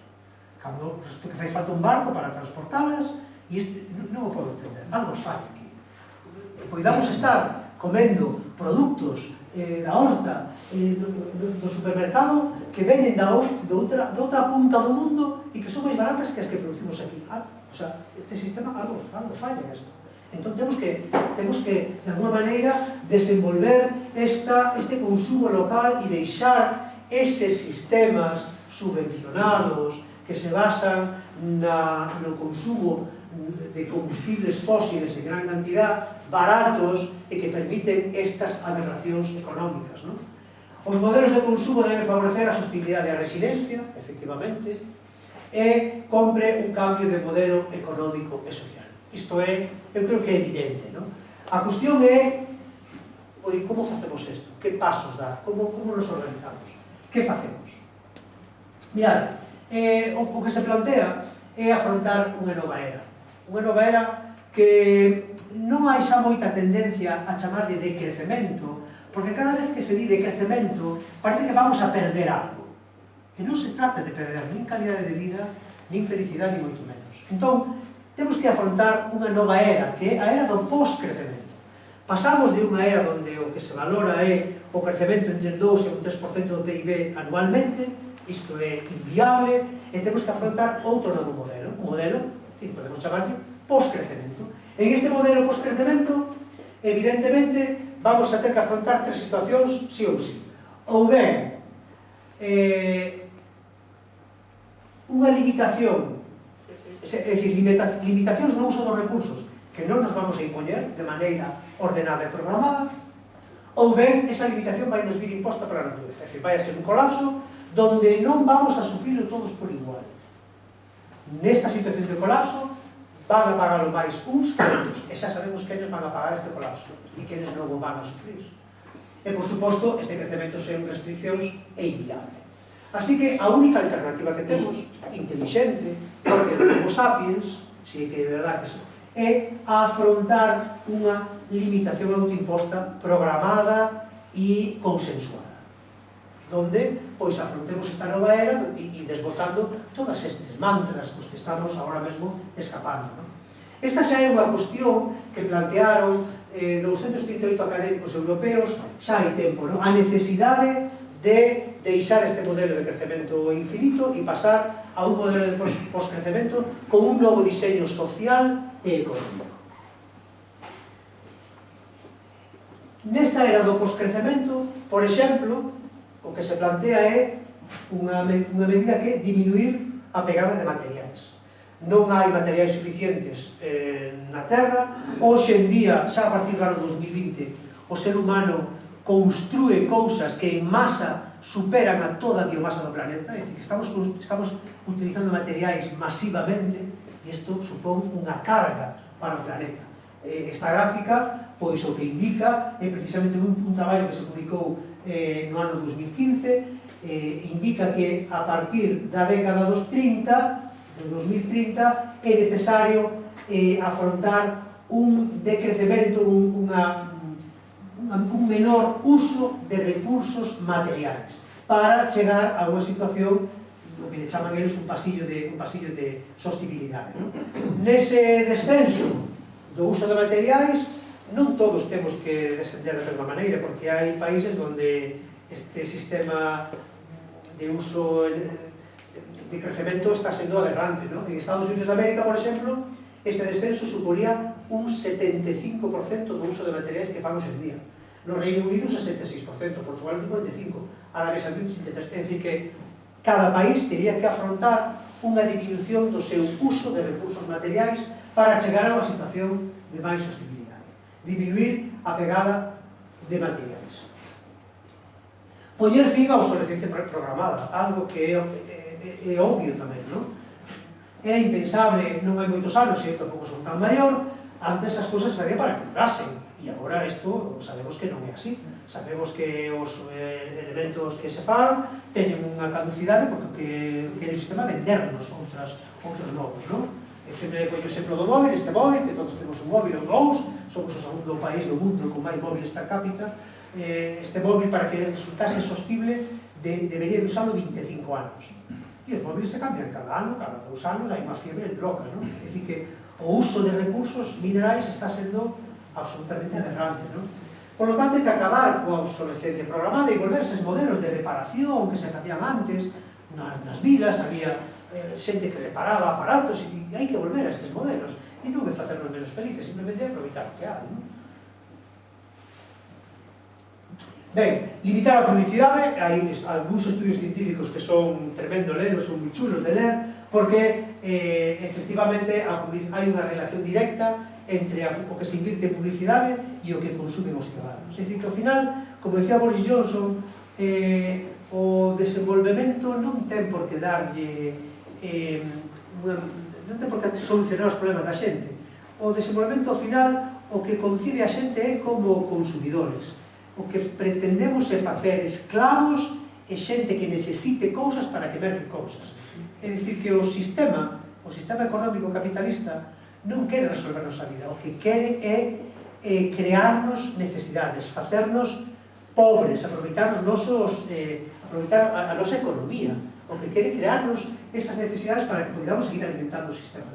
Cando que fai falta un barco para transportalas, e isto non o podo entender. Algo falla aquí. Poidamos estar comendo produtos da horta do supermercado que venen de outra punta do mundo e que son máis baratas que as que producimos aquí. O sea, este sistema algo falla en isto. Entón temos que, de alguma maneira, desenvolver este consumo local e deixar eses sistemas subvencionados que se basan no consumo de combustibles fósiles en gran cantidad, baratos e que permiten estas aberracións económicas, non? Os modelos de consumo deben favorecer a sostenibilidade e a resiliencia, efectivamente, e compre un cambio de modelo económico e social. Isto é, eu creo que é evidente, non? A cuestión é, como facemos isto? Que pasos dar? Como nos organizamos? Que facemos? Mirad, o que se plantea é afrontar unha nova era. Unha nova era que non hai xa moita tendencia a chamarlle de crecemento, porque cada vez que se di de crecemento parece que vamos a perder algo. E non se trata de perder nin calidade de vida, nin felicidade, nin moito menos. Entón, temos que afrontar unha nova era, que é a era do post-crecemento. Pasamos de unha era onde o que se valora é o crecemento entre un 2 e un 3% do PIB anualmente, isto é inviable, e temos que afrontar outro novo modelo, un modelo que podemos chamarlle post-crecemento. En este modelo post-crecemento, evidentemente, vamos a ter que afrontar tres situacións sí ou sí. Ou ben, unha limitación, é dicir, limitacións no uso dos recursos que non nos vamos a impoñer de maneira ordenada e programada, ou ben, esa limitación vai nos vir imposta para a natureza, é dicir, vai a ser un colapso donde non vamos a sufrirlo todos por igual. Nesta situación de colapso, van a pagalo máis uns que outros, e xa sabemos que eles van a pagar este colapso e que eles non o van a sufrir. E, por suposto, este crecemento sen restriccións é inviable. Así que a única alternativa que temos, inteligente, porque como sapiens, si é que de verdad que sí, é afrontar unha limitación autoimposta programada e consensuada, donde pois afrontemos esta nova era e desbotando todas estes mantras dos que estamos agora mesmo escapando. Esta xa é unha cuestión que plantearon 238 académicos europeos xa hai tempo, a necesidade de deixar este modelo de crecemento infinito e pasar a un modelo de post-crecemento con un novo diseño social e económico. Nesta era do post-crecemento, por exemplo, o que se plantea é unha medida que é diminuir a pegada de materiais. Non hai materiais suficientes na Terra. Hoxe en día, xa a partir do ano 2020, o ser humano construe cousas que en masa superan a toda a biomasa do planeta, é dicir, que estamos utilizando materiais masivamente e isto supón unha carga para o planeta. Esta gráfica, pois o que indica é precisamente un traballo que se publicou no ano 2015, indica que a partir da década dos 30, do 2030, é necesario afrontar un decrecemento, un menor uso de recursos materiais para chegar a unha situación, o que chaman eles un pasillo de sostibilidade. Nese descenso do uso de materiais, non todos temos que descender da mesma maneira, porque hai países onde este sistema de uso de crecemento está sendo aberrante. En Estados Unidos de América, por exemplo, este descenso suponía un 75% do uso de materiais que fan hoxe en día. No Reino Unido, 66%, Portugal, 55%, Arabia Saudita, 33%. É dicir, que cada país teria que afrontar unha disminución do seu uso de recursos materiais para chegar a unha situación de máis sostenibilidade. Disminuir a pegada de materiais. Poñer fin á obsolescencia programada, algo que é obvio tamén, non? Era impensable, non hai moitos anos, e tampouco son tan maior, antes as cousas se facían para que durasen, e agora isto sabemos que non é así. Sabemos que os elementos que se fan teñen unha caducidade porque que é o sistema vendernos outros novos, non? Eu sempre coño o exemplo do móvil, este móvil, que todos temos un móvil ou dous, somos o segundo país do mundo con máis móviles per cápita. Este móvil, para que resultase sostible, debería de usarlo 25 anos. E os móviles se cambian cada ano, cada 2 anos, hai unha fiebre loca, non? É dicir, que o uso de recursos minerais está sendo absolutamente aberrante, non? Por lo tanto, hai que acabar coa obsolescencia programada e volver eses modelos de reparación que se facían antes. Nas vilas había xente que reparaba aparatos e hai que volver a estes modelos e non é facernos menos felices, simplemente aproveitar o que hai, non? Ben, limitar a publicidade. Hai algúns estudios científicos que son tremendo ler, son moi chulos de ler, porque efectivamente hai unha relación directa entre o que se invirte en publicidade e o que consumen os ciudadanos. É dicir, que ao final, como decía Boris Johnson, o desenvolvemento non ten por que darlle non ten por que solucionar os problemas da xente. O desenvolvemento ao final o que concibe a xente é como consumidores. O que pretendemos é facer esclavos e xente que necesite cousas para que merque cousas. É dicir, que o sistema económico capitalista non quere resolvernos a vida, o que quere é crearnos necesidades, facernos pobres, aproveitar a nosa economía, o que quere crearnos esas necesidades para que podamos seguir alimentando o sistema.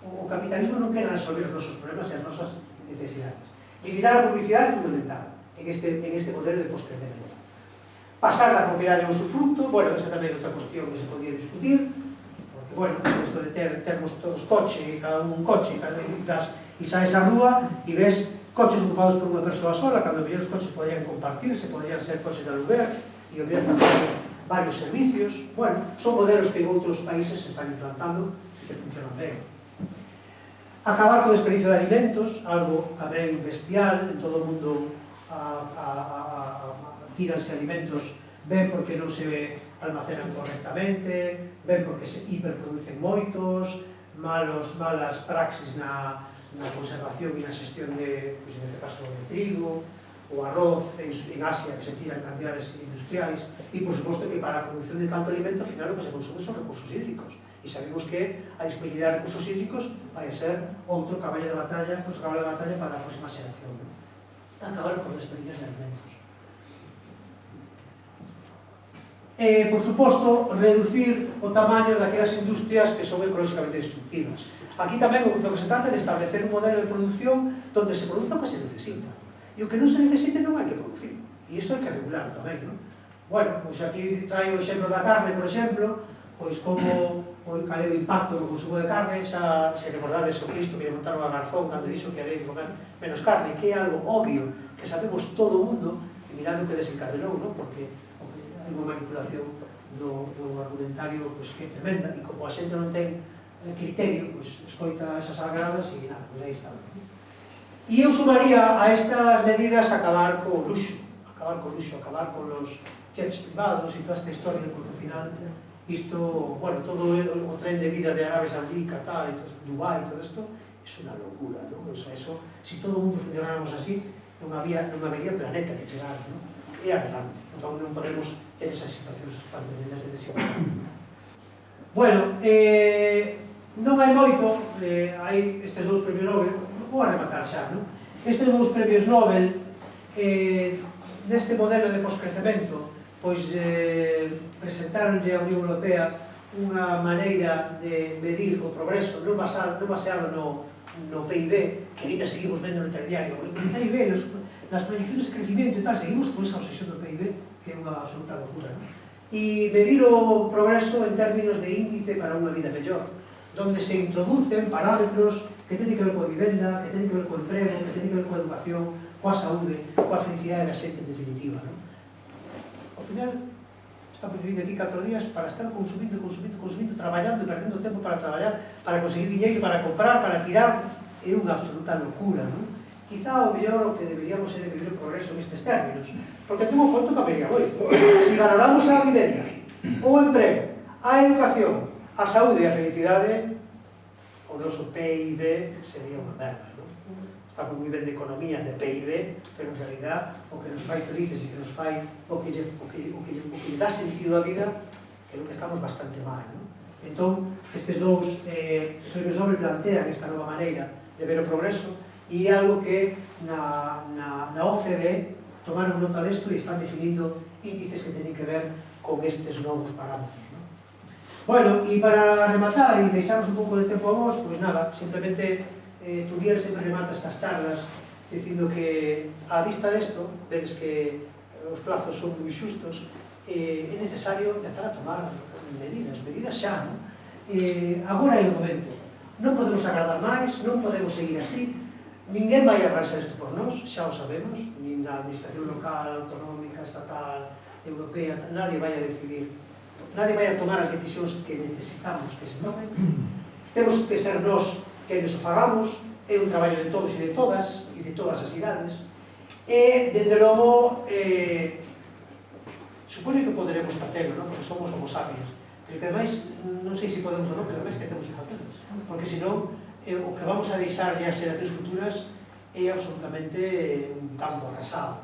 O capitalismo non quere resolver os nosos problemas e as nosas necesidades. Limitar a publicidade é fundamental en este modelo de poscrecemento. Pasar da propiedade ao usufructo, bueno, esa tamén é outra cuestión que se podía discutir, porque, bueno, isto de termos todos coche, cada un coche, e saes á rúa e ves coches ocupados por unha persoa sola, cando mellor os coches podrían compartirse, podrían ser coches de aluguer e podrían facer varios servicios. Bueno, son modelos que en outros países se están implantando e que funcionan ben. Acabar co desperdicio de alimentos, algo tamén bestial, en todo o mundo tíranse alimentos ben porque non se almacenan correctamente, ben porque se hiperproducen moitos, malas praxis na conservación e na xestión de, neste caso, de trigo, o arroz en Asia que se tira en cantidades industriais, e, por suposto, que para a produción de tanto alimento, ao final, o que se consume son recursos hídricos. E sabemos que a disponibilidade de recursos hídricos vai ser outro caballo de batalla para a próxima xeración. Acabar con desperdicios de alimentos. Por suposto, reducir o tamaño daquelas industrias que son ecolóxicamente destructivas. Aquí tamén o que se trata de establecer un modelo de produción donde se produza o que se necesita. E o que non se necesite non hai que producir. E isto hai que regular tamén, non? Bueno, pois aquí traio o exemplo da carne, por exemplo, pois como cal é o impacto do consumo de carne, xa se recordades o Cristo que lle montaron a Garzón cando dixo que había que comer menos carne, que é algo obvio, que sabemos todo o mundo, e mirad o que desencadenou, non? Porque hai unha manipulación do argumentario que é tremenda, e como a xente non ten criterio, escoita esas agradas e nada, aí está. E eu sumaría a estas medidas acabar co luxo, acabar con os jets privados e toda esta historia, porque ao final isto, bueno, todo o tren de vida de Arabia Saudí, Qatar, Dubái, todo isto, é unha locura, non? Eso, se todo o mundo funcionáramos así, non habería planeta que chegar, non? É aberrante, entón non podemos ter esas situacións tan tremendas de desigualdade. Bueno, non hai moito, hai estes dous premios Nobel, vou a rematar xa, non? Estes dous premios Nobel, neste modelo de poscrecemento, pois presentaronlle á Unión Europea unha maneira de medir o progreso non baseado no PIB, que ainda seguimos vendo no telediario. O PIB, nas proyecciones de crecimiento e tal, seguimos con esa obsesión do PIB, que é unha absoluta locura, non? E medir o progreso en términos de índice para unha vida mellor, donde se introducen parámetros que teñen que ver coa vivenda, que teñen que ver co emprego, que teñen que ver coa educación, coa saúde, coa felicidade da xente en definitiva, non? Ao final, estamos vivindo aquí 4 días para estar consumindo, traballando e perdendo tempo para traballar, para conseguir dinheiro, para comprar, para tirar, é unha absoluta locura, non? Quizá o mellor o que deberíamos ser vivir o progreso nestes términos, porque tengo conto que habería moito. Se valoramos a vivenda, o emprego, a educación, a saúde e a felicidade, o noso PIB sería unha merda, non? Estamos moi ben de economía, de PIB, pero en realidad o que nos fai felices e que nos fai o que lle dá sentido á vida, creo que estamos bastante mal, non? Entón, estes dous premios Nobel plantean esta nova maneira de ver o progreso e é algo que na OCDE tomaron nota desto e están definindo índices que teñen que ver con estes novos parámetros. Bueno, e para rematar e deixarnos un pouco de tempo a vos, pois nada, simplemente Turiel sempre remata estas charlas dicindo que a vista desto, vedes que os plazos son moi xustos, é necesario empezar a tomar medidas xa, non? Agora é o momento. Non podemos agradar máis, non podemos seguir así, ninguén vai arranxar isto por nós, xa o sabemos, nin da administración local, autonómica, estatal, europea, nadie vai a decidir, nadie vai a tomar as decisións que necesitamos que se tomen. Temos que ser nós que nos o fagamos, é un traballo de todos e de todas as idades, e, dende logo, supoño que poderemos facelo, non? Porque somos homo sapiens, pero que ademais, non sei se podemos ou non, pero ademais que temos que facelo, porque senón o que vamos a deixar as xeracións futuras é absolutamente un campo arrasado.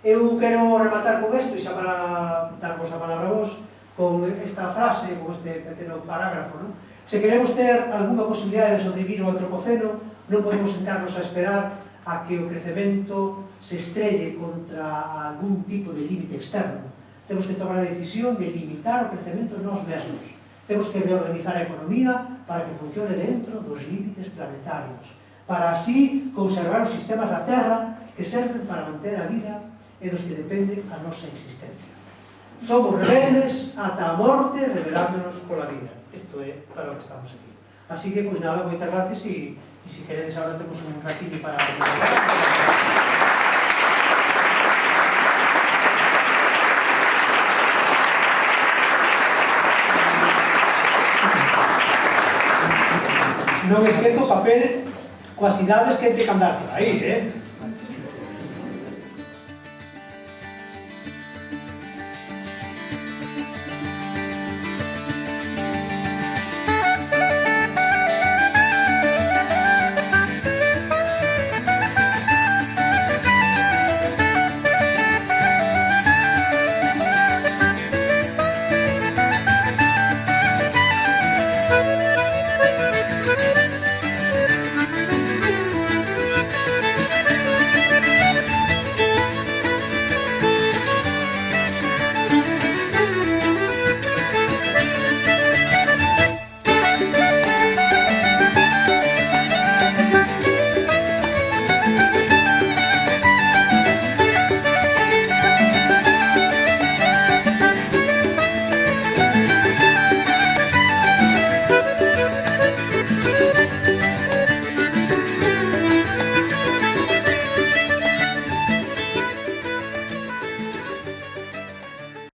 Eu quero rematar con isto, e xa para darvos a palabra a vos, con esta frase, con este pequeno parágrafo, non? Se queremos ter algunha posibilidade de sobrevivir ao antropoceno, non podemos sentarnos a esperar a que o crecemento se estrelle contra algún tipo de límite externo. Temos que tomar a decisión de limitar o crecemento nós mesmos. Temos que reorganizar a economía para que funcione dentro dos límites planetarios, para así conservar os sistemas da Terra que serven para manter a vida e dos que depende a nosa existencia. Somos rebeldes ata a morte, rebelándonos pola vida. Isto é para o que estamos aquí. Así que, pois nada, moitas gracias e se queredes, agora temos un ratillo para... Non esquezo o papel coas idades que hai que andar por aí,